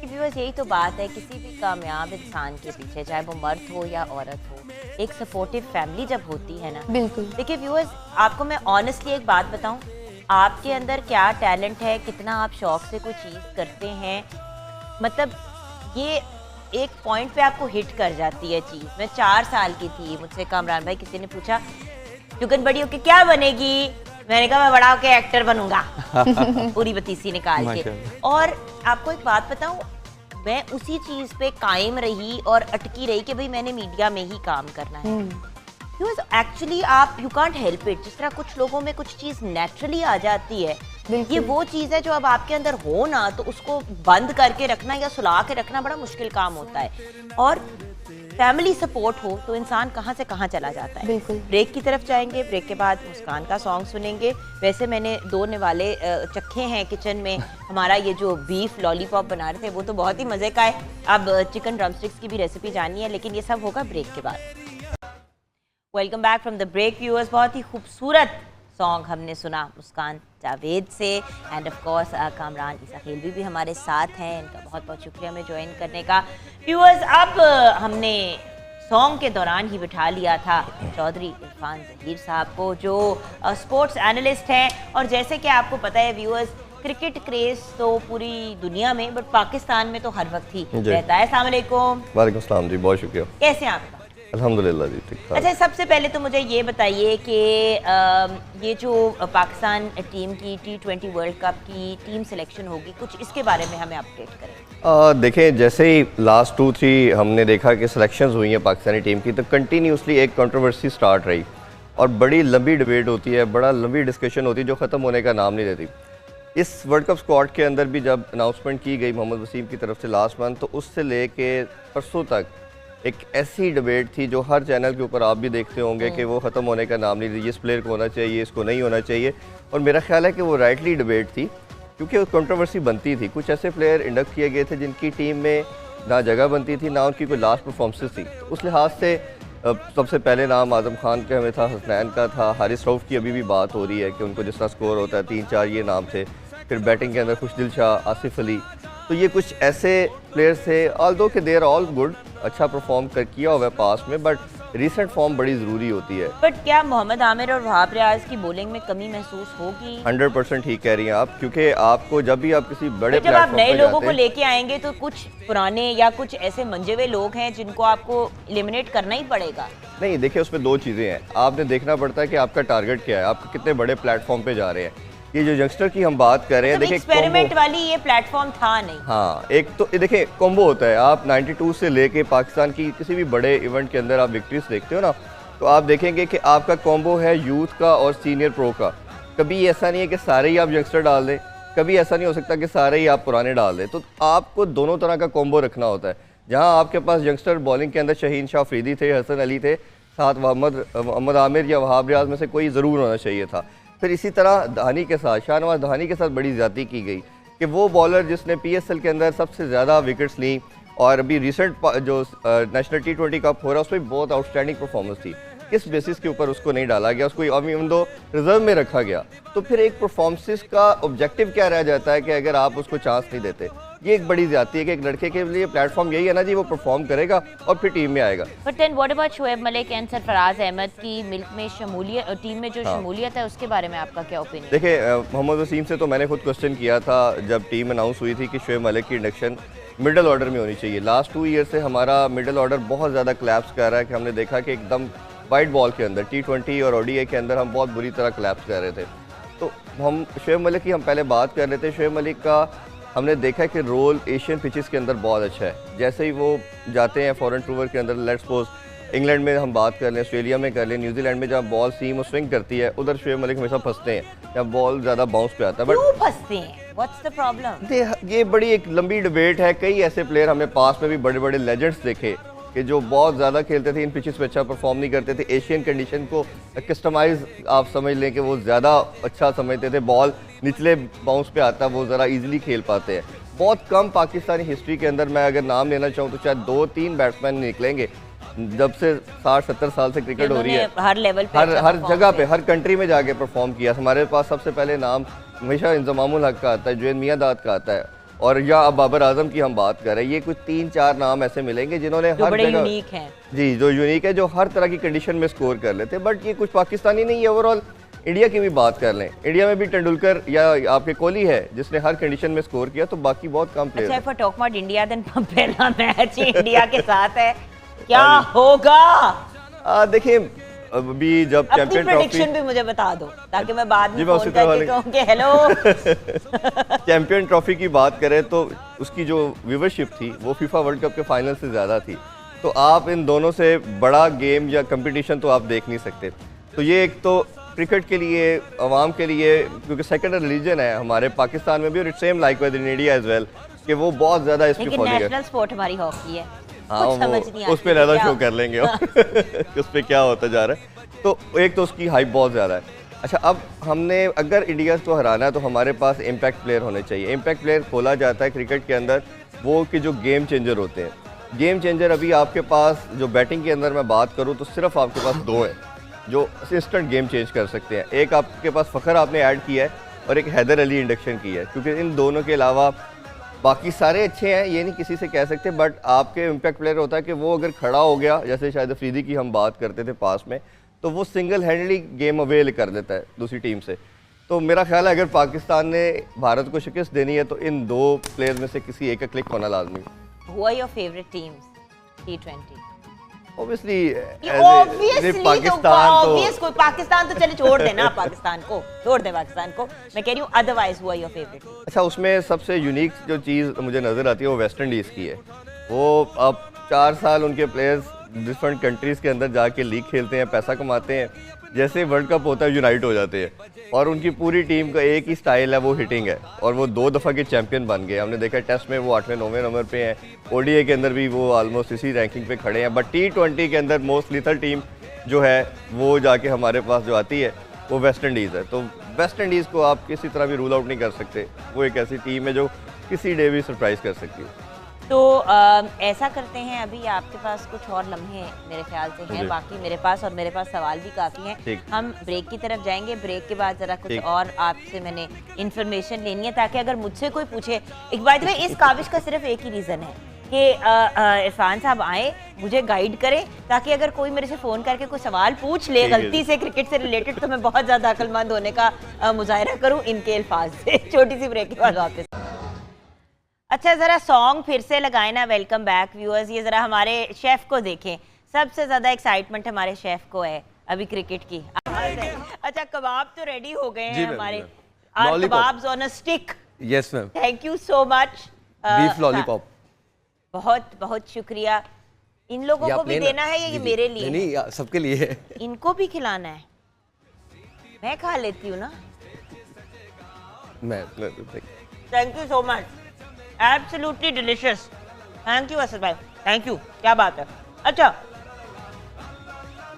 व्यूअर्स यही तो बात है, किसी भी कामयाब इंसान के पीछे चाहे वो मर्द हो या औरत हो, एक सपोर्टिव फैमिली जब होती है ना। बिल्कुल। देखिए व्यूअर्स, आपको मैं ऑनेस्टली एक बात बताऊं, आपके अंदर क्या टैलेंट है, कितना आप शौक से कोई चीज़ करते हैं, मतलब ये एक पॉइंट पे आपको हिट कर जाती है चीज़। मैं 4 साल की थी, मुझसे कामरान भाई किसी ने पूछा जुगन बड़ी होके क्या बनेगी, मैंने कहा मैं बड़ा होके एक्टर बनूंगा पूरी बतीसी निकाल के। और आपको एक बात बताऊं, मैं उसी चीज पे कायम रही और अटकी रही कि भाई मैंने मीडिया में ही काम करना है। एक्चुअली आप यू कांट हेल्प इट। जिस तरह कुछ लोगों में कुछ चीज नेचुरली आ जाती है, ये वो चीज है जो अब आपके अंदर हो ना, तो उसको बंद करके रखना या सुला के रखना बड़ा मुश्किल काम होता है। और फैमिली सपोर्ट हो तो इंसान कहाँ से कहाँ चला जाता है। बिल्कुल। ब्रेक की तरफ जाएंगे, ब्रेक के बाद मुस्कान का सॉन्ग सुनेंगे। वैसे मैंने 2 निवाले चखे हैं किचन में, हमारा ये जो बीफ लॉलीपॉप बना रहे थे वो तो बहुत ही मज़े का है। अब चिकन ड्रमस्टिक्स की भी रेसिपी जाननी है, लेकिन ये सब होगा ब्रेक के बाद। Welcome back from the break viewers. बहुत ही खूबसूरत सॉन्ग हमने सुना मुस्कान जावेद से, and of course Kamran Isa Khelvi भी हमारे साथ हैं। इनका बहुत बहुत शुक्रिया हमें ज्वाइन करने का। व्यूअर्स, अब हमने सॉन्ग के दौरान ही बिठा लिया था चौधरी इरफान जहीर साहब को, जो स्पोर्ट्स एनालिस्ट हैं। और जैसे कि आपको पता है व्यूअर्स, क्रिकेट क्रेज तो पूरी दुनिया में, बट पाकिस्तान में तो हर वक्त ही रहता है। अस्सलाम वालेकुम। वालेकुम सलाम जी, बहुत शुक्रिया। कैसे हैं आप? अल्हम्दुलिल्लाह जी, ठीक ठाक। अच्छा, सबसे पहले तो मुझे ये बताइए कि ये जो पाकिस्तान टीम की T20 वर्ल्ड कप की टीम सिलेक्शन होगी, कुछ इसके बारे में हमें अपडेट करें। देखें, जैसे ही लास्ट 2-3 हमने देखा कि सिलेक्शंस हुई हैं पाकिस्तानी टीम की, तो कंटिन्यूसली एक कंट्रोवर्सी स्टार्ट रही और बड़ी लंबी डिबेट होती है, बड़ा लंबी डिस्कशन होती है जो ख़त्म होने का नाम नहीं लेती। इस वर्ल्ड कप स्क्वाड के अंदर भी जब अनाउंसमेंट की गई मोहम्मद वसीम की तरफ से लास्ट मंथ, तो उससे लेके परसों तक एक ऐसी डिबेट थी जो हर चैनल के ऊपर आप भी देखते होंगे कि वो ख़त्म होने का नाम नहीं ली। इस प्लेयर को होना चाहिए, इसको नहीं होना चाहिए। और मेरा ख्याल है कि वो राइटली डिबेट थी, क्योंकि कंट्रोवर्सी बनती थी। कुछ ऐसे प्लेयर इंडक्ट किए गए थे जिनकी टीम में ना जगह बनती थी, ना उनकी कोई लास्ट परफॉर्मेंसेस थी। तो उस लिहाज से सबसे पहले नाम आज़म खान का हमें था, हसनैन का था, हारिस रऊफ़ की अभी भी बात हो रही है कि उनको जिस तरह स्कोर होता है 3-4 ये नाम थे। फिर बैटिंग के अंदर खुशदिल शाह, आसिफ अली, तो ये कुछ ऐसे प्लेयर्स थे, ऑल्दो कि दे आर ऑल गुड, अच्छा परफॉर्म कर किया हुआ है पास में, बट रीसेंट फॉर्म बड़ी ज़रूरी होती है। बट क्या मोहम्मद आमिर और वहाब रियाज की बॉलिंग में कमी महसूस होगी? 100% ठीक कह रही हैं आप, क्योंकि आपको जब भी आप किसी बड़े जब आप नए लोगों को लेके आएंगे तो कुछ पुराने या कुछ ऐसे मंजे हुए लोग हैं जिनको आपको एलिमिनेट करना ही पड़ेगा। नहीं, देखिए उसमें 2 चीज़ें हैं। आपने देखना पड़ता है कि आपका टारगेट क्या है, आप कितने बड़े प्लेटफॉर्म पे जा रहे हैं। ये जो यंगस्टर की हम बात कर रहे हैं, देखिए एक्सपेरिमेंट वाली ये प्लेटफॉर्म था नहीं। हाँ, एक तो देखिए कॉम्बो होता है। आप 92 से लेके पाकिस्तान की किसी भी बड़े इवेंट के अंदर आप विक्ट्रीज देखते हो ना, तो आप देखेंगे कि आपका कॉम्बो है यूथ का और सीनियर प्रो का। कभी ऐसा नहीं है कि सारे ही आप यंगस्टर डाल दें, कभी ऐसा नहीं हो सकता कि सारे ही आप पुराने डाल दें। तो आपको दोनों तरह का कॉम्बो रखना होता है। जहाँ आपके पास यंगस्टर बॉलिंग के अंदर शहीन शाह अफरीदी थे, हसन अली थे, साथ मोहम्मद आमिर या वहाब रियाज में से कोई ज़रूर होना चाहिए था। फिर इसी तरह धानी के साथ, शाहनवाज धानी के साथ बड़ी ज़्यादती की गई कि वो बॉलर जिसने PSL के अंदर सबसे ज़्यादा विकेट्स ली और अभी रिसेंट जो नेशनल T20 कप हो रहा है उसमें बहुत आउटस्टैंडिंग परफॉर्मेंस थी, किस बेसिस के ऊपर उसको नहीं डाला गया, उसको इवन दो रिजर्व में रखा गया, तो फिर एक परफॉर्मेंस का ऑब्जेक्टिव क्या रह जाता है कि अगर आप उसको चांस नहीं देते। ये एक बड़ी ज्यादती है कि एक लड़के के लिए प्लेटफॉर्म यही है ना जी, वो परफॉर्म करेगा और फिर टीम में आएगा। But then what about Shoaib Malik and Sarfaraz Ahmed की मिल्क में शमूलियत, टीम में जो शमूलियत है उसके बारे में आपका क्या ओपिनियन? देखिए मोहम्मद वसीम से तो मैंने खुद क्वेश्चन किया था जब टीम अनाउंस हुई थी कि शोएब मलिक की इंडक्शन मिडिल ऑर्डर में होनी चाहिए। लास्ट 2 ईयर से हमारा मिडिल ऑर्डर बहुत ज़्यादा क्लैप्स कर रहा है कि हमने देखा कि एकदम वाइट बॉल के अंदर T20 और ODI के अंदर हम बहुत बुरी तरह क्लैप्स कर रहे थे। तो हम शोएब मलिक की हम पहले बात कर लेते हैं। शोएब मलिक का हमने देखा कि रोल एशियन पिचेस के अंदर बहुत अच्छा है। जैसे ही वो जाते हैं फॉरेन टूर के अंदर, लेट्स सपोज इंग्लैंड में हम बात कर लें, ऑस्ट्रेलिया में कर लें, न्यूजीलैंड में जब बॉल सीम और स्विंग करती है, उधर शोएब मलिक हमेशा फंसते हैं जब बॉल ज़्यादा बाउंस पे आता है। क्यों फंसते हैं? What's the problem? ये बड़ी एक लंबी डिबेट है। कई ऐसे प्लेयर हमने पास में भी बड़े बड़े लेजेंड्स देखे कि जो बहुत ज़्यादा खेलते थे, इन पिचेस पे अच्छा परफॉर्म नहीं करते थे, एशियन कंडीशन को कस्टमाइज आप समझ लें कि वो ज़्यादा अच्छा समझते थे, बॉल निचले बाउंस पे आता वो ज़रा इजीली खेल पाते हैं। बहुत कम पाकिस्तानी हिस्ट्री के अंदर मैं अगर नाम लेना चाहूँ तो शायद 2-3 बैट्समैन निकलेंगे जब से 60-70 साल से क्रिकेट हो रही है, हर लेवल पे हर जगह पे, हर कंट्री में जाके परफॉर्म किया। हमारे पास सबसे पहले नाम हमेशा इंजमामुल हक का आता है, जुएन मियांदाद का आता है, और या अब बाबर आजम की हम बात कर रहे हैं। ये कुछ 3-4 नाम ऐसे मिलेंगे जिन्होंने हर बड़े जगह यूनिक हैं। जी, जो यूनिक है, जो हर तरह की कंडीशन में स्कोर कर लेते हैं। बट ये कुछ पाकिस्तानी नहीं है। ओवरऑल इंडिया की भी बात कर लें, इंडिया में भी तेंदुलकर या आपके कोहली है जिसने हर कंडीशन में स्कोर किया, तो बाकी बहुत कम प्लेयर। अच्छा, for talk about India, then पहला मैच इंडिया के साथ है, क्या होगा? देखिए अभी जब चैंपियन ट्रॉफी भी मुझे बता दो ताकि मैं बाद में फोन करके कहूं कि हेलो। चैंपियन ट्रॉफी की बात करें तो उसकी जो व्यूवरशिप थी वो फीफा वर्ल्ड कप के फाइनल से ज़्यादा थी। तो आप इन दोनों से बड़ा गेम या कंपटीशन तो आप देख नहीं सकते। तो ये एक तो क्रिकेट के लिए, अवाम के लिए, क्योंकि सेकंड रिलीजन है हमारे पाकिस्तान में भी, और it same likewise in India as well, कि वो बहुत ज़्यादा इसकी फॉलोइंग है। नेशनल स्पोर्ट हमारी हॉकी है। हाँ, वो उस पर ज़्यादा शो कर लेंगे उस पर क्या होता जा रहा है। तो एक तो उसकी हाइप बहुत ज़्यादा है। अच्छा, अब हमने अगर इंडिया को हराना है तो हमारे पास इम्पैक्ट प्लेयर होने चाहिए। इम्पैक्ट प्लेयर खोला जाता है क्रिकेट के अंदर वो कि जो गेम चेंजर होते हैं। गेम चेंजर अभी आपके पास जो बैटिंग के अंदर मैं बात करूँ तो सिर्फ आपके पास 2 हैं जो इंस्टेंट गेम चेंज कर सकते हैं। एक आपके पास फ़खर आपने ऐड किया है और एक हैदर अली इंडक्शन की है, क्योंकि इन दोनों के अलावा बाकी सारे अच्छे हैं, ये नहीं किसी से कह सकते। बट आपके इम्पैक्ट प्लेयर होता है कि वो अगर खड़ा हो गया, जैसे शायद अफरीदी की हम बात करते थे पास में, तो वो सिंगल हैंडली गेम अवेल कर देता है दूसरी टीम से। तो मेरा ख्याल है अगर पाकिस्तान ने भारत को शिकस्त देनी है तो इन 2 प्लेयर्स में से किसी एक का क्लिक होना लाजमी। Who are your favorite teams T20? Obviously Pakistan तो चले छोड़ देना, पाकिस्तान को छोड़ दे, पाकिस्तान को मैं कह रही हूँ। अदरवाइज हुआ योर फेवरेट? अच्छा, उसमें सबसे यूनिक जो चीज़ मुझे नज़र आती है वो वेस्ट इंडीज़ की है। वो अब 4 साल उनके प्लेयर्स डिफरेंट कंट्रीज़ के अंदर जाके लीग खेलते हैं, पैसा कमाते हैं, जैसे वर्ल्ड कप होता है यूनाइट हो जाते हैं, और उनकी पूरी टीम का एक ही स्टाइल है, वो हिटिंग है, और वो 2 दफ़ा के चैंपियन बन गए। हमने देखा टेस्ट में वो 8वें-9वें नंबर पे हैं, ODI के अंदर भी वो ऑलमोस्ट इसी रैंकिंग पे खड़े हैं। बट T20 के अंदर मोस्ट लीथल टीम जो है वो जाके हमारे पास जो आती है वो वेस्ट इंडीज़ है। तो वेस्ट इंडीज़ को आप किसी तरह भी रूल आउट नहीं कर सकते। वो एक ऐसी टीम है जो किसी डे भी सरप्राइज़ कर सकती है। तो ऐसा करते हैं, अभी आपके पास कुछ और लम्हे मेरे ख्याल से हैं बाकी मेरे पास, और मेरे पास सवाल भी काफ़ी हैं। हम ब्रेक की तरफ जाएंगे। ब्रेक के बाद ज़रा कुछ और आपसे मैंने इन्फॉर्मेशन लेनी है, ताकि अगर मुझसे कोई पूछे, एक बात में इस काविश का सिर्फ एक ही रीज़न है कि इरफान साहब आए, मुझे गाइड करें, ताकि अगर कोई मेरे से फ़ोन करके कोई सवाल पूछ ले गलती से क्रिकेट से रिलेटेड, तो मैं बहुत ज़्यादा अक्लमंद होने का मुजाहरा करूँ इनके अल्फाज से। छोटी सी ब्रेक के बाद वापस। अच्छा, ज़रा सॉन्ग फिर से लगाए ना। Welcome back viewers. ये ज़रा हमारे शेफ़ को देखें, सबसे ज़्यादा एक्साइटमेंट हमारे शेफ़ को है अभी क्रिकेट की। अच्छा, कबाब तो रेडी हो गए हैं हमारे, kebabs on a stick. Yes ma'am, thank you so much. Beef lollipop, बहुत बहुत शुक्रिया। इन लोगों को भी देना है या ये मेरे लिए? नहीं, सबके लिए है। इनको भी खिलाना है? मैं खा लेती हूँ ना। Thank you so much, absolutely delicious. Thank you Asad भाई, थैंक यू, क्या बात है। अच्छा,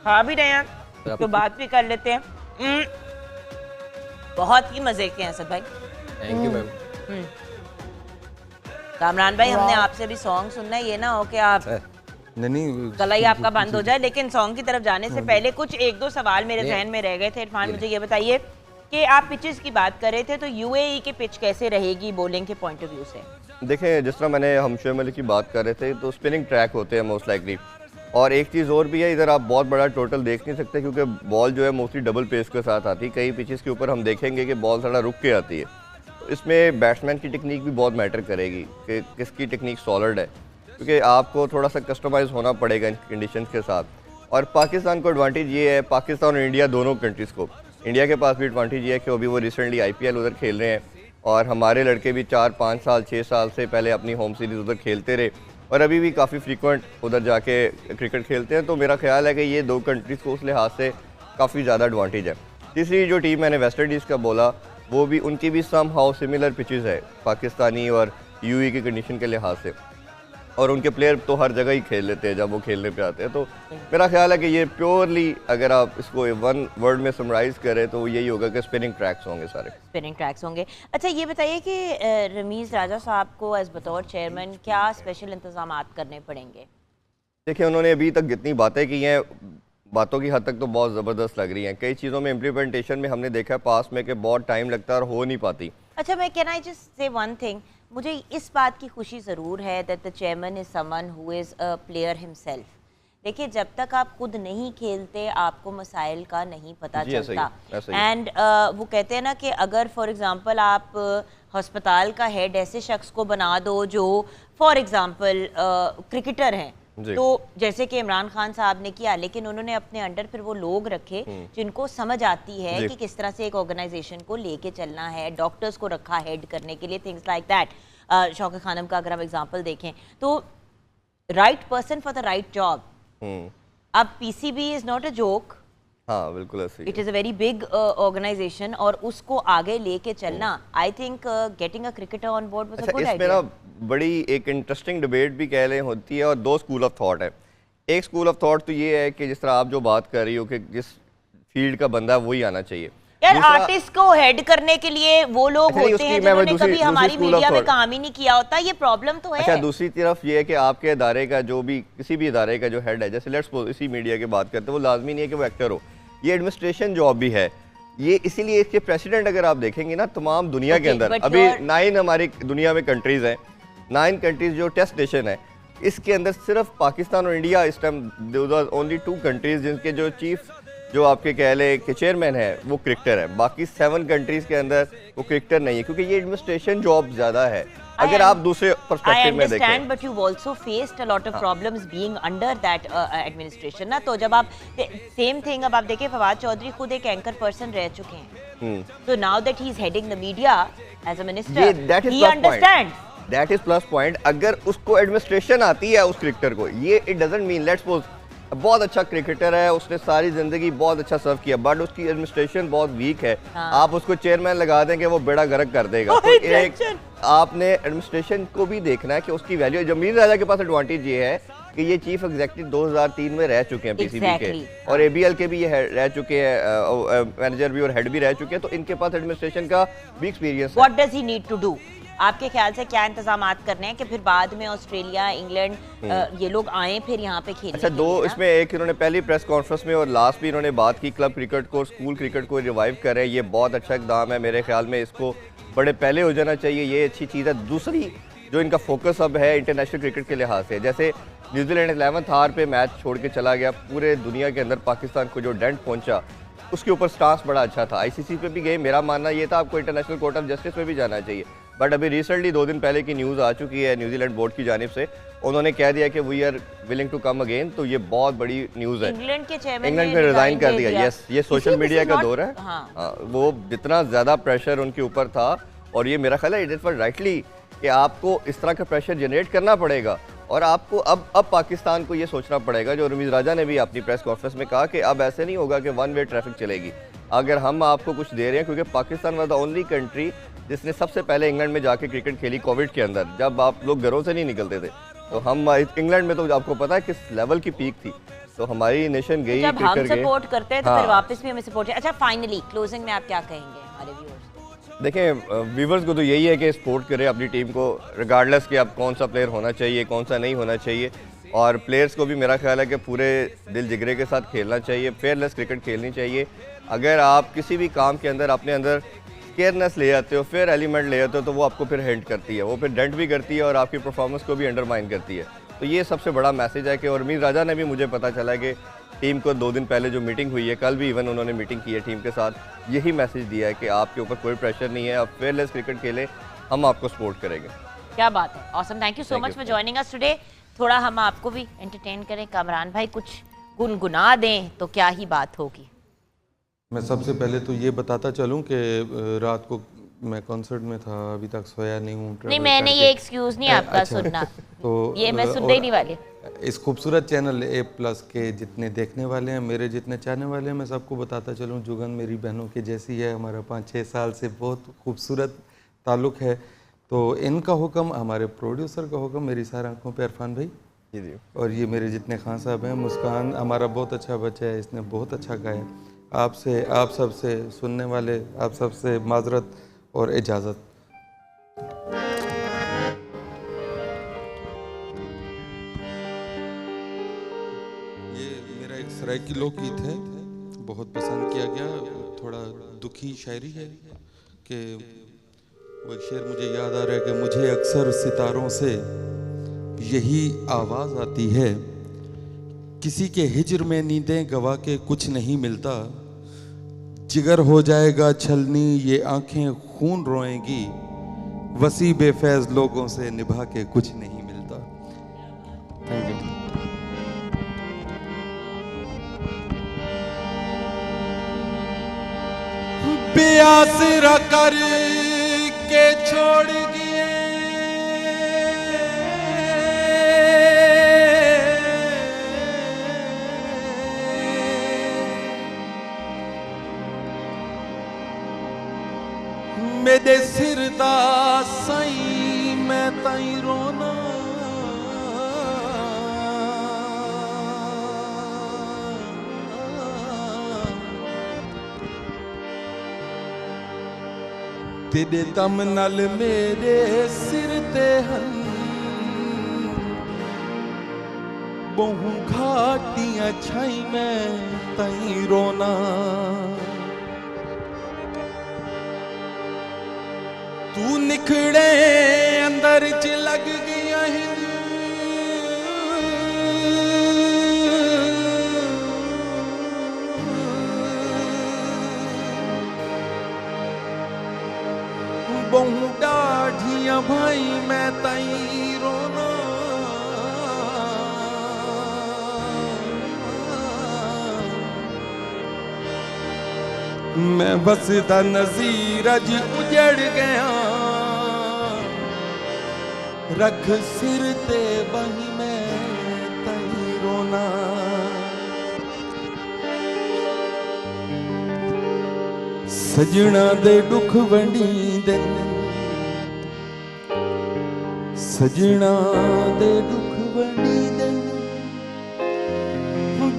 खा भी रहे हैं तो बात भी कर लेते हैं। बहुत ही मजे के हैं असद भाई। Thank you ma'am. कामरान भाई, हमने आपसे भी सॉन्ग सुनना है, ये ना हो कि आप नहीं गला ही आपका बंद हो जाए। लेकिन सॉन्ग की तरफ जाने से पहले कुछ एक दो सवाल मेरे जहन में रह गए थे। इरफान, मुझे ये बताइए कि आप पिचेस की बात कर रहे थे, तो यूएई की पिच कैसे रहेगी बॉलिंग के पॉइंट ऑफ व्यू से? देखें, जिस तरह मैंने हम शोएब मलिक की बात कर रहे थे, तो स्पिनिंग ट्रैक होते हैं मोस्ट लाइकली। और एक चीज़ और भी है, इधर आप बहुत बड़ा टोटल देख नहीं सकते क्योंकि बॉल जो है मोस्टली डबल पेस के साथ आती है। कई पिचेस के ऊपर हम देखेंगे कि बॉल थोड़ा रुक के आती है, तो इसमें बैट्समैन की टेक्निक भी बहुत मैटर करेगी कि किसकी टेक्निक सॉलिड है, क्योंकि आपको थोड़ा सा कस्टमाइज़ होना पड़ेगा इन कंडीशंस के साथ। और पाकिस्तान को एडवांटेज ये है, पाकिस्तान और इंडिया दोनों कंट्रीज़ को, इंडिया के पास भी एडवांटेज ये है कि अभी वो रिसेंटली IPL उधर खेल रहे हैं और हमारे लड़के भी 4-5 साल 6 साल से पहले अपनी होम सीरीज़ उधर खेलते रहे और अभी भी काफ़ी फ्रीक्वेंट उधर जाके क्रिकेट खेलते हैं। तो मेरा ख्याल है कि ये दो कंट्रीज़ को उस लिहाज से काफ़ी ज़्यादा एडवांटेज है। तीसरी जो टीम मैंने वेस्ट इंडीज़ का बोला, वो भी उनकी भी सम हाउ सिमिलर पिचेज़ है पाकिस्तानी और यूएई की कंडीशन के लिहाज से, और उनके प्लेयर तो हर जगह ही खेल लेते हैं जब वो खेलने पे आते हैं। तो मेरा ख्याल है कि ये प्योरली अगर आप इसको वन वर्ड में समराइज़ करें तो यही होगा कि स्पिनिंग ट्रैक्स होंगे, सारे स्पिनिंग ट्रैक्स होंगे। अच्छा, ये बताइए कि रमीज़ राजा साहब को एज बतौर चेयरमैन क्या स्पेशल इंतजाम करने पड़ेंगे? देखिए, उन्होंने अभी तक जितनी बातें की हैं, बातों की हद तक तो बहुत ज़बरदस्त लग रही हैं। कई चीज़ों में इम्प्लीमेंटेशन में हमने देखा है पास में कि बहुत टाइम लगता है और हो नहीं पाती। अच्छा, मैं can I just say one thing, मुझे इस बात की खुशी ज़रूर है that the chairman is someone who is a player himself. देखिए, जब तक आप खुद नहीं खेलते आपको मसाइल का नहीं पता चलता। एंड वो कहते हैं ना कि अगर फॉर एग्जांपल आप हस्पताल का हेड ऐसे शख्स को बना दो जो फॉर एग्जांपल क्रिकेटर हैं, तो जैसे कि इमरान खान साहब ने किया, लेकिन उन्होंने अपने अंडर फिर वो लोग रखे जिनको समझ आती है कि किस तरह से एक ऑर्गेनाइजेशन को लेके चलना है, डॉक्टर्स को रखा हेड करने के लिए, things like that. Shaukat Khanum का अगर हम एग्जांपल देखें तो right person for the right job. अब PCB is not a joke, हाँ बिल्कुल ऐसे ही, it is a very big organisation और उसको आगे लेके चलना, I think getting a cricketer on board was a good इसमें ना बड़ी एक इंटरेस्टिंग डिबेट भी कह लें होती है और दो स्कूल ऑफ थॉट है। एक स्कूल ऑफ थॉट तो ये है कि जिस तरह आप जो बात कर रही हो कि जिस फील्ड का बंदा है वही आना चाहिए। यार, आर्टिस्ट को हेड करने के लिए वो लोग होते हैं जिन्होंने कभी हमारी मीडिया में काम ही नहीं किया होता, ये प्रॉब्लम तो है। अच्छा, दूसरी तरफ ये है कि आपके इदारे का जो भी, किसी भी इदारे का जो हेड है, जैसे लेट्स सपोज इसी मीडिया की बात करते हैं, वो लाजमी नहीं है कि वो एक्टर हो, ये एडमिनिस्ट्रेशन जॉब भी है। ये इसीलिए इसके प्रेसिडेंट अगर आप देखेंगे ना तमाम दुनिया के अंदर, अभी 9 हमारी दुनिया में कंट्रीज हैं, 9 कंट्रीज जो टेस्ट नेशन है, इसके अंदर सिर्फ पाकिस्तान और इंडिया इस टाइम ओनली 2 कंट्रीज जिनके जो चीफ जो आपके कह लें कि चेयरमैन है वो क्रिकेटर है। बाकी 7 कंट्रीज के अंदर वो क्रिकेटर नहीं है, क्योंकि ये एडमिनिस्ट्रेशन जॉब ज्यादा है अगर आप दूसरे पर्सपेक्टिव में देखें। But you also faced a lot of problems being under that administration ना। तो जब आप सेम थिंग, अब आप देखें फवाद चौधरी खुद एक एंकर पर्सन रह चुके हैं, तो now that he is heading the media as a minister, he understands, that is plus point. अगर उसको एडमिनिस्ट्रेशन आती है उस क्रिकेटर को, ये it doesn't mean let's suppose बहुत अच्छा क्रिकेटर है, उसने सारी जिंदगी बहुत अच्छा सर्व किया, बट उसकी एडमिनिस्ट्रेशन बहुत वीक है, आप उसको चेयरमैन लगा देंगे वो बेड़ा गर्क कर देगा। तो एक आपने एडमिनिस्ट्रेशन को भी देखना है कि उसकी वैल्यू। जमीर राजा के पास एडवांटेज ये है कि ये चीफ एग्जीक्यूटिव 2003 में रह चुके हैं PCB के, और ABL के भी ये रह चुके हैं, मैनेजर भी और हेड भी रह चुके हैं, तो इनके पास एडमिनिस्ट्रेशन का भी एक्सपीरियंस है। What does he need to do? आपके ख्याल से क्या इंतजामात करने हैं कि फिर बाद में ऑस्ट्रेलिया, इंग्लैंड ये लोग आए फिर यहाँ पे खेलने? अच्छा, दो इसमें एक इन्होंने पहली प्रेस कॉन्फ्रेंस में और लास्ट भी इन्होंने बात की, क्लब क्रिकेट को, स्कूल क्रिकेट को रिवाइव करें, ये बहुत अच्छा इकदाम है। मेरे ख्याल में इसको बड़े पहले हो जाना चाहिए, ये अच्छी चीज़ है। दूसरी जो इनका फोकस अब है इंटरनेशनल क्रिकेट के लिहाज से, जैसे न्यूजीलैंड 11th आवर पे मैच छोड़ के चला गया, पूरे दुनिया के अंदर पाकिस्तान को जो डेंट पहुंचा, उसके ऊपर स्टांस बड़ा अच्छा था। ICC पे भी गए, मेरा मानना ये था आपको इंटरनेशनल कोर्ट ऑफ जस्टिस में भी जाना चाहिए, बट अभी रिसेंटली 2 दिन पहले की न्यूज़ आ चुकी है न्यूजीलैंड बोर्ड की जानिब से, उन्होंने कह दिया कि we are willing to come again. तो ये बहुत बड़ी न्यूज़ है। इंग्लैंड के चेयरमैन इंग्लैंड में रिजाइन कर दिया। यस, ये सोशल मीडिया का दौर है। वो जितना ज़्यादा प्रेशर उनके ऊपर था, और ये मेरा ख्याल है इट फॉर राइटली कि आपको इस तरह का प्रेशर जनरेट करना पड़ेगा, और आपको अब पाकिस्तान को ये सोचना पड़ेगा, जो रमीज़ राजा ने भी अपनी प्रेस कॉन्फ्रेंस में कहा कि अब ऐसे नहीं होगा कि 1 वे ट्रैफिक चलेगी। अगर हम आपको कुछ दे रहे हैं, क्योंकि Pakistan was the only country जिसने सबसे पहले इंग्लैंड में जाके क्रिकेट खेली कोविड के अंदर, जब आप लोग घरों से नहीं निकलते थे, तो हम इंग्लैंड में तो आपको पता है किस लेवल की पीक थी, तो हमारी नेशन गई, जब हम सपोर्ट करते हैं तो फिर वापस भी हमें सपोर्ट है। अच्छा, फाइनली क्लोजिंग में आप क्या कहेंगे हमारे व्यूअर्स? देखें, व्यूवर्स को तो यही है कि सपोर्ट करें अपनी टीम को, रिगार्डलेस कि अब कौन सा प्लेयर होना चाहिए, कौन सा नहीं होना चाहिए, और प्लेयर्स को भी मेरा ख्याल है कि पूरे दिल जिगरे के साथ खेलना चाहिए, फेयरलेस क्रिकेट खेलनी चाहिए। अगर आप किसी भी काम के अंदर अपने अंदर केयरनेस ले आते हो, फेयर एलिमेंट ले आते हो, तो वो आपको फिर हिंट करती है, वो फिर डेंट भी करती है और आपकी परफॉर्मेंस को भी अंडरमाइन करती है। तो ये सबसे बड़ा मैसेज है कि और उर्मीद राजा ने भी, मुझे पता चला है कि टीम को 2 दिन पहले जो मीटिंग हुई है, कल भी इवन उन्होंने मीटिंग की है टीम के साथ, यही मैसेज दिया है कि आपके ऊपर कोई प्रेशर नहीं है, आप फेयरलेस क्रिकेट खेलें, हम आपको सपोर्ट करेंगे। क्या बात है, awesome, thank you so much for joining us today. थोड़ा हम आपको भी एंटरटेन करें, कामरान भाई कुछ गुनगुना दें तो क्या ही बात होगी। मैं सबसे पहले तो ये बताता चलूं कि रात को मैं कॉन्सर्ट में था, अभी तक सोया नहीं हूँ। नहीं, मैंने ये एक्सक्यूज नहीं आपका सुनना, तो ये मैं सुनने ही नहीं वाले। इस खूबसूरत चैनल A+ के जितने देखने वाले हैं, मेरे जितने चाहने वाले हैं, मैं सबको बताता चलूँ, जुगन मेरी बहनों की जैसी है, हमारा 5-6 साल से बहुत खूबसूरत ताल्लुक़ है। तो इनका हुक्म, हमारे प्रोड्यूसर का हुक्म, मेरी सारी आंखों पे इरफान भाई जी। और ये मेरे जितने खान साहब हैं, मुस्कान हमारा बहुत अच्छा बच्चा है, इसने बहुत अच्छा गाया। आपसे, आप सबसे सुनने वाले, आप सबसे माजरत और इजाज़त। ये मेरा एक सराइकी लोकगीत है, बहुत पसंद किया गया, थोड़ा दुखी शायरी है कि वो एक शेर मुझे याद आ रहा है कि मुझे अक्सर सितारों से यही आवाज़ आती है, किसी के हिज्र में नींदें गवा के कुछ नहीं मिलता, जिगर हो जाएगा छलनी ये आंखें खून रोएंगी, वसी बेफैज लोगों से निभा के कुछ नहीं मिलता। Thank you. बेआसरा कर के छोड़ गए मेरे सिर दा साईं, मैं ताई रोना तेरे दम नाल मेरे सिर ते हन बहु घाटियां छाई, मैं ताई रोना तू निखड़े अंदर च लग गया है, बहु डाढ़ियां भाई, मैं ताई रोना मैं बसदा नज़ीर अज उजड़ गया, रख सिर ते बही मैं ताई रोना सजना दे दुख वंडी दे, सजना दे दुख वंडी दे,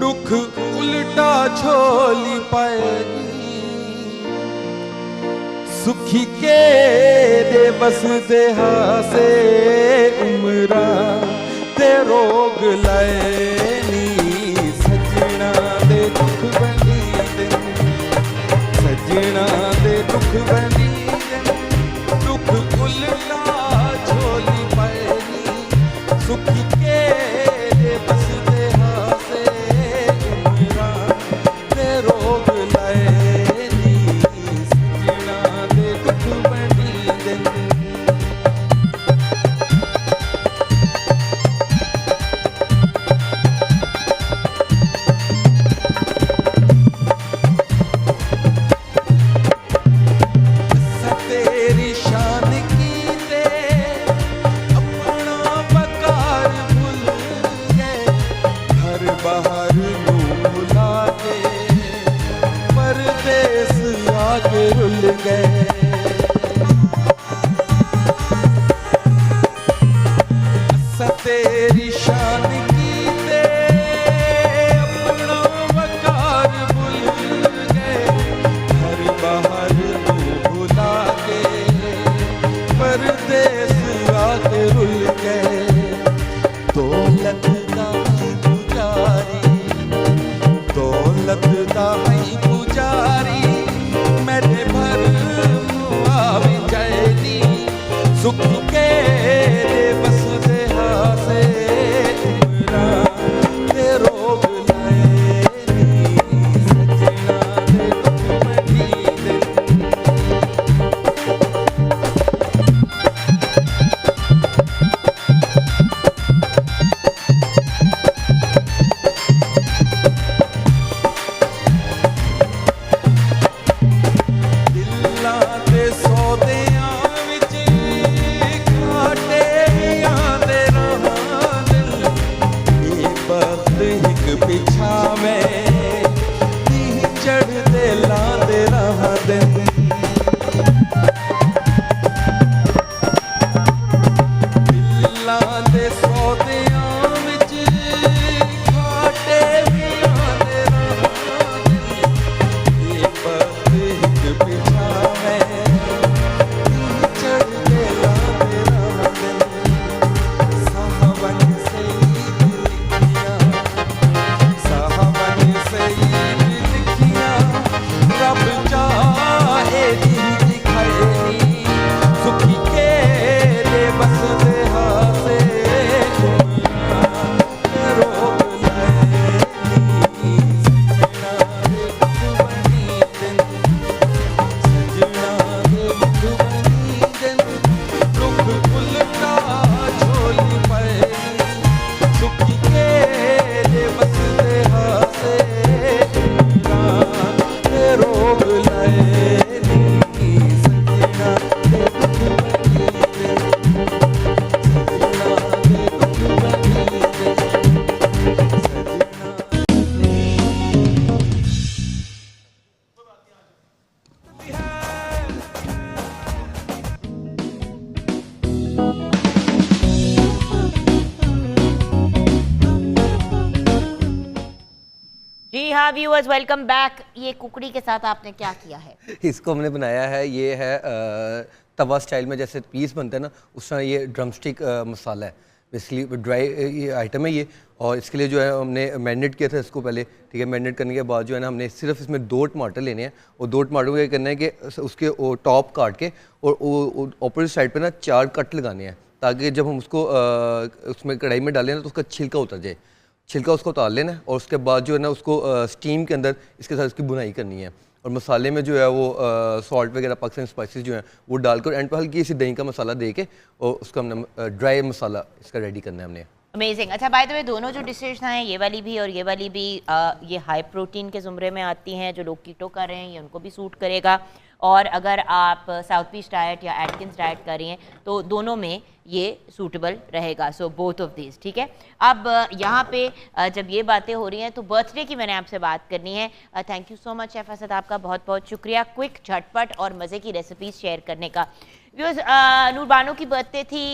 दुख उल्टा झोली पाएगी, सुखी के दे बस दे हासे उमरा ते रोग लाएनी, सजना दे दुख बनी दे, सजना दे दुख बनी दे, दुख उल्टा झोली पाएनी, सुखी के दे बस दे हासे उमरा ते रोग लाएनी, सजना दे दुख बनी दे। तेरी शान की ते अपना बकार भूल गए, घर बाहर नू भुला के परदेस आके रुल गए, तेरी शान की ते अपना बकार भूल गए, घर बाहर भुला के परदेस आके रुल गए, दौलत दा छावे नी चढ़दे लांदे रहां दिन दिलां दे सौदियां विच घाटे भी आंदे रहां दिन ये वक्त हिक पिछावे नी चढ़दे लांदे रहां दिन सावन से रब चाहे दी दिखाई सुखी के ले बस दे हासे रोग लैनी सजना दे दुबनी दिन सजना दे दुबनी दिन रुख उल्टा झोली पड़नी सुखी के ले बस दे हासे रोग लैनी सजना दे दुबनी दिन सजना दे दुबनी दिन जी हाँ व्यूअर्स, वेलकम बैक। ये कुकड़ी के साथ आपने क्या किया है? इसको हमने बनाया है, ये है तवा स्टाइल में जैसे पीस बनते हैं ना, उस तरह ये ड्रमस्टिक मसाला है। बेसिकली ड्राई ये आइटम है ये, और इसके लिए जो है हमने मैरिनेट किया था इसको पहले, ठीक है। मैरिनेट करने के बाद जो है ना हमने सिर्फ इसमें 2 टमाटर लेने हैं, और 2 टमाटर को ये करना है कि उसके टॉप काट के और अपोजिट साइड पे ना 4 कट लगाने हैं, ताकि जब हम उसको उसमें कढ़ाई में डालें ना तो उसका छिलका उतर जाए। छिलका उसको उतार लेना है, और उसके बाद जो है ना उसको स्टीम के अंदर इसके साथ उसकी बुनाई करनी है। और मसाले में जो है वो सॉल्ट वगैरह पाकिस्तानी स्पाइसेस जो हैं वो डालकर एंड पर हल्की सी दही का मसाला दे के और उसका हमने ड्राई मसाला इसका रेडी करना है हमने। अमेजिंग। अच्छा, बाय द वे दोनों जो डिशेज हैं, ये वाली भी और ये वाली भी, ये हाई प्रोटीन के ज़ुमरे में आती हैं। जो लोग कीटो कर रहे हैं ये उनको भी सूट करेगा, और अगर आप साउथ पीस डाइट या एटकिंस डाइट कर रही हैं तो दोनों में ये सूटेबल रहेगा। सो बोथ ऑफ दिस, ठीक है। अब यहाँ पे जब ये बातें हो रही हैं तो बर्थडे की मैंने आपसे बात करनी है। Thank you so much chef Asad, आपका बहुत बहुत शुक्रिया क्विक, झटपट और मज़े की रेसिपीज शेयर करने का। व्यूअर्स, नूर बानो की बर्थडे थी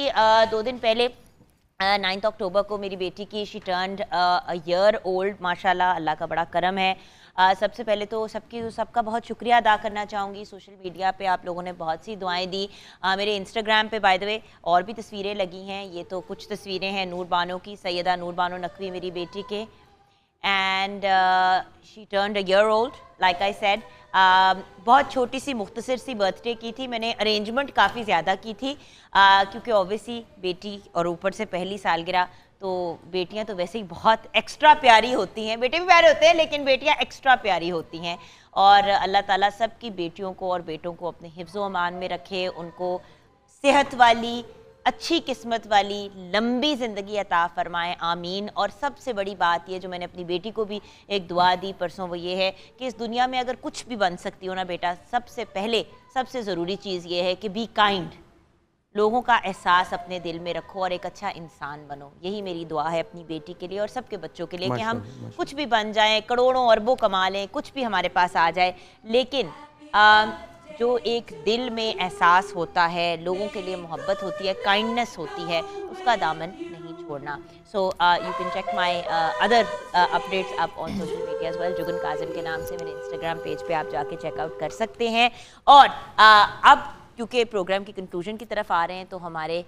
2 दिन पहले, 9 अक्टूबर को मेरी बेटी की। She turned a year old, माशाल्लाह, अल्लाह का बड़ा करम है। सबसे पहले तो सबका बहुत शुक्रिया अदा करना चाहूँगी। सोशल मीडिया पे आप लोगों ने बहुत सी दुआएं दी। मेरे इंस्टाग्राम पे बाय द वे और भी तस्वीरें लगी हैं। ये तो कुछ तस्वीरें हैं नूर बानो की, सैयदा नूर बानो नकवी मेरी बेटी के। And she turned a year old, like I said. बहुत छोटी सी मुख्तसर सी बर्थडे की थी। मैंने अरेंजमेंट काफ़ी ज़्यादा की थी क्योंकि ऑब्वियसली बेटी और ऊपर से पहली सालगिरह, तो बेटियां तो वैसे ही बहुत एक्स्ट्रा प्यारी होती हैं। बेटे भी प्यारे होते हैं लेकिन बेटियां एक्स्ट्रा प्यारी होती हैं। और अल्लाह ताला सबकी बेटियों को और बेटों को अपने हिफ्ज़ो अमान में रखे, उनको सेहत वाली, अच्छी किस्मत वाली, लंबी ज़िंदगी अता फ़रमाए, आमीन। और सबसे बड़ी बात ये जो मैंने अपनी बेटी को भी एक दुआ दी परसों, वो ये है कि इस दुनिया में अगर कुछ भी बन सकती हो ना बेटा, सबसे पहले सबसे ज़रूरी चीज़ ये है कि बी काइंड, लोगों का एहसास अपने दिल में रखो और एक अच्छा इंसान बनो। यही मेरी दुआ है अपनी बेटी के लिए और सबके बच्चों के लिए कि हम कुछ भी बन जाएं, करोड़ों अरबों कमा लें, कुछ भी हमारे पास आ जाए, लेकिन जो एक दिल में एहसास होता है, लोगों के लिए मोहब्बत होती है, काइंडनेस होती है, उसका दामन नहीं छोड़ना। So you can check my other updates up on social media as well. Jugan Kazim के नाम से मेरे इंस्टाग्राम पेज पे आप जाके चेकआउट कर सकते हैं। और अब क्योंकि प्रोग्राम की कंक्लूजन की तरफ आ रहे हैं तो हमारे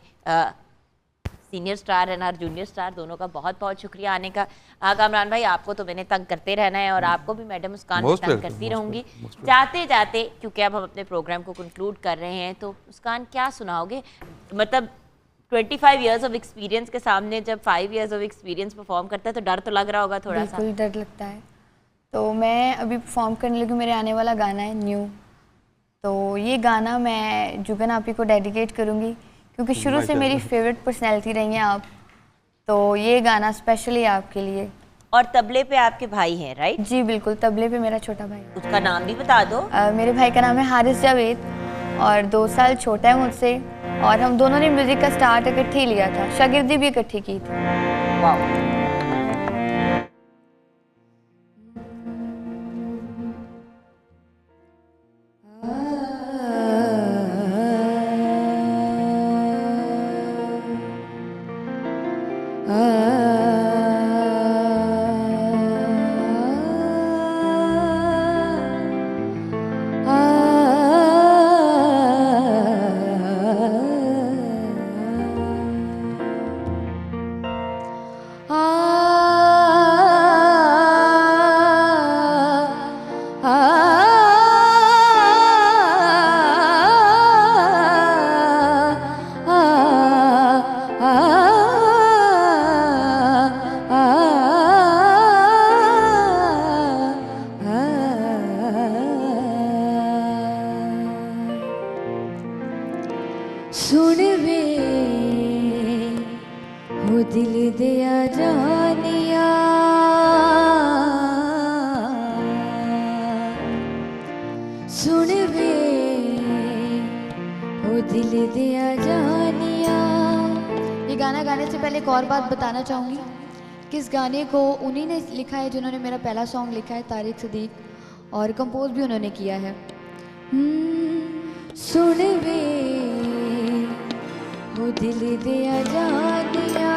सीनियर स्टार एंड और जूनियर स्टार दोनों का बहुत बहुत शुक्रिया आने का। कामरान भाई, आपको तो मैंने तंग करते रहना है और आपको भी मैडम मुस्कान भी तंग करती रहूँगी। जाते जाते क्योंकि अब हम अपने प्रोग्राम को कंक्लूड कर रहे हैं, तो मुस्कान क्या सुनाओगे? मतलब 25 इयर्स ऑफ एक्सपीरियंस के सामने जब 5 इयर्स ऑफ एक्सपीरियंस परफॉर्म करता है तो डर तो लग रहा होगा थोड़ा सा? बिल्कुल डर लगता है। तो मैं अभी परफॉर्म करने लगी, मेरे आने वाला गाना है न्यू, तो ये गाना मैं जुगन आपी को डेडिकेट करूँगी क्योंकि शुरू से मेरी फेवरेट पर्सनैलिटी रही हैं आप, तो ये गाना स्पेशली आपके लिए। और तबले पे आपके भाई हैं, राइट? जी बिल्कुल, तबले पे मेरा छोटा भाई। उसका नाम भी बता दो। मेरे भाई का नाम है हारिस जावेद और 2 साल छोटा है मुझसे, और हम दोनों ने म्यूज़िक का स्टार्ट इकट्ठे ही लिया था, शागिर्दी भी इकट्ठी की थी। वाह। जानिया सुन वे ओ दिल दिया जानिया। ये गाना गाने से पहले एक और बात बताना चाहूँगी कि इस गाने को उन्हीं ने लिखा है जिन्होंने मेरा पहला सॉन्ग लिखा है, तारिक सदीक, और कंपोज भी उन्होंने किया है। सुन वे ओ दिल दिया जानिया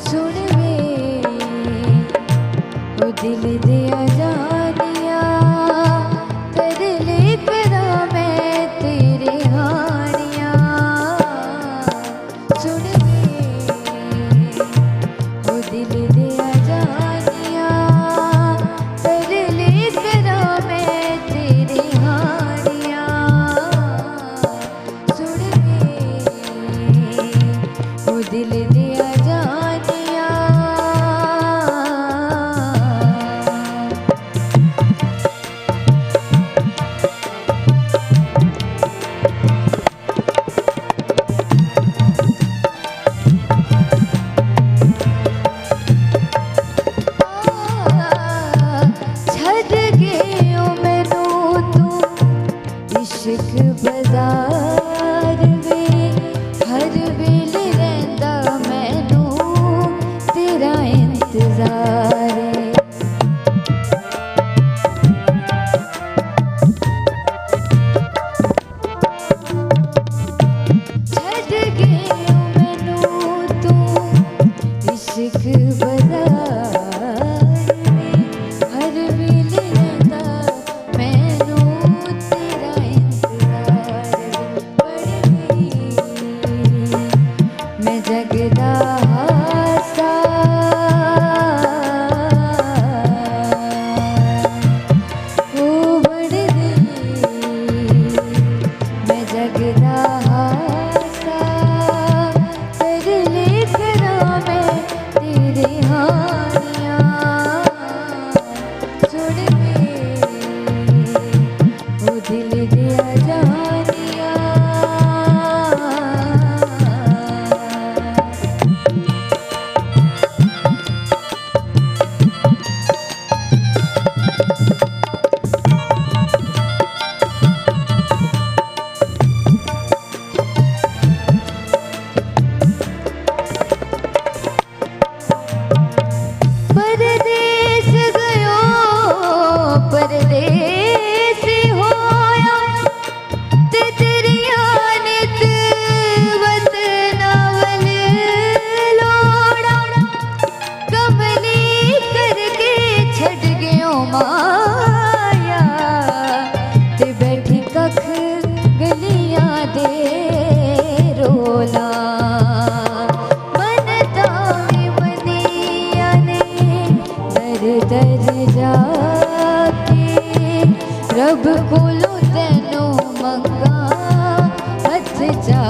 सुन वे ओ दिल दिया जानिया तेरे लिए करा मैं तेरे हानिया सुन वे ओ दिल दिया जानिया तेरे लिए करा मैं तेरे हानिया सुन वे ओ दिल दिया जानिया। छड़ गयो मैनू तू इश्क बाजार में हर वेले रहिंदा मैनू तेरा इंतजार है। छड़ गयो मैनू तू इश्क बाजार में हर वेले रहिंदा मैनू तेरा इंतजार बड़ी मैं जगदा हासा ओ बड़ी मैं जगदा हासा तेरे लिए करा मैं तेरे हानिया सुन वे ओ दिल दिया जानिया। परदेस गयो परदेस होया ते तेरिया नित वतनावल लोड़ा कमली करके छड़ गयो माया ते बैठी कख गलियां दे रोला मन तावी मनिया ने दर दर जाके रब कोलों तैनू मंगा हथ जा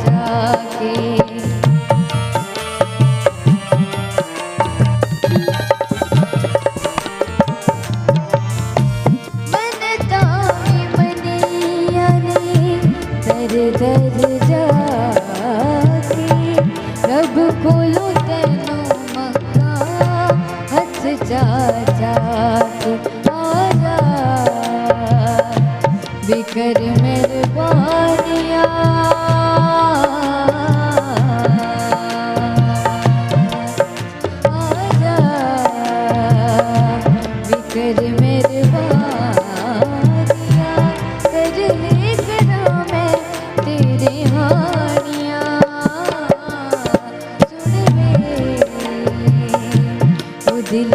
जाके। मन तावी मनिया ने दर दर जाके रब कोलों तैनू मंगा हथ जा जाके। आजा बिकर मेहरबानिया आजा बिकर मेहरबानिया तेरे लिए करा मैं तेरे हानिया सुन वे ओ दिल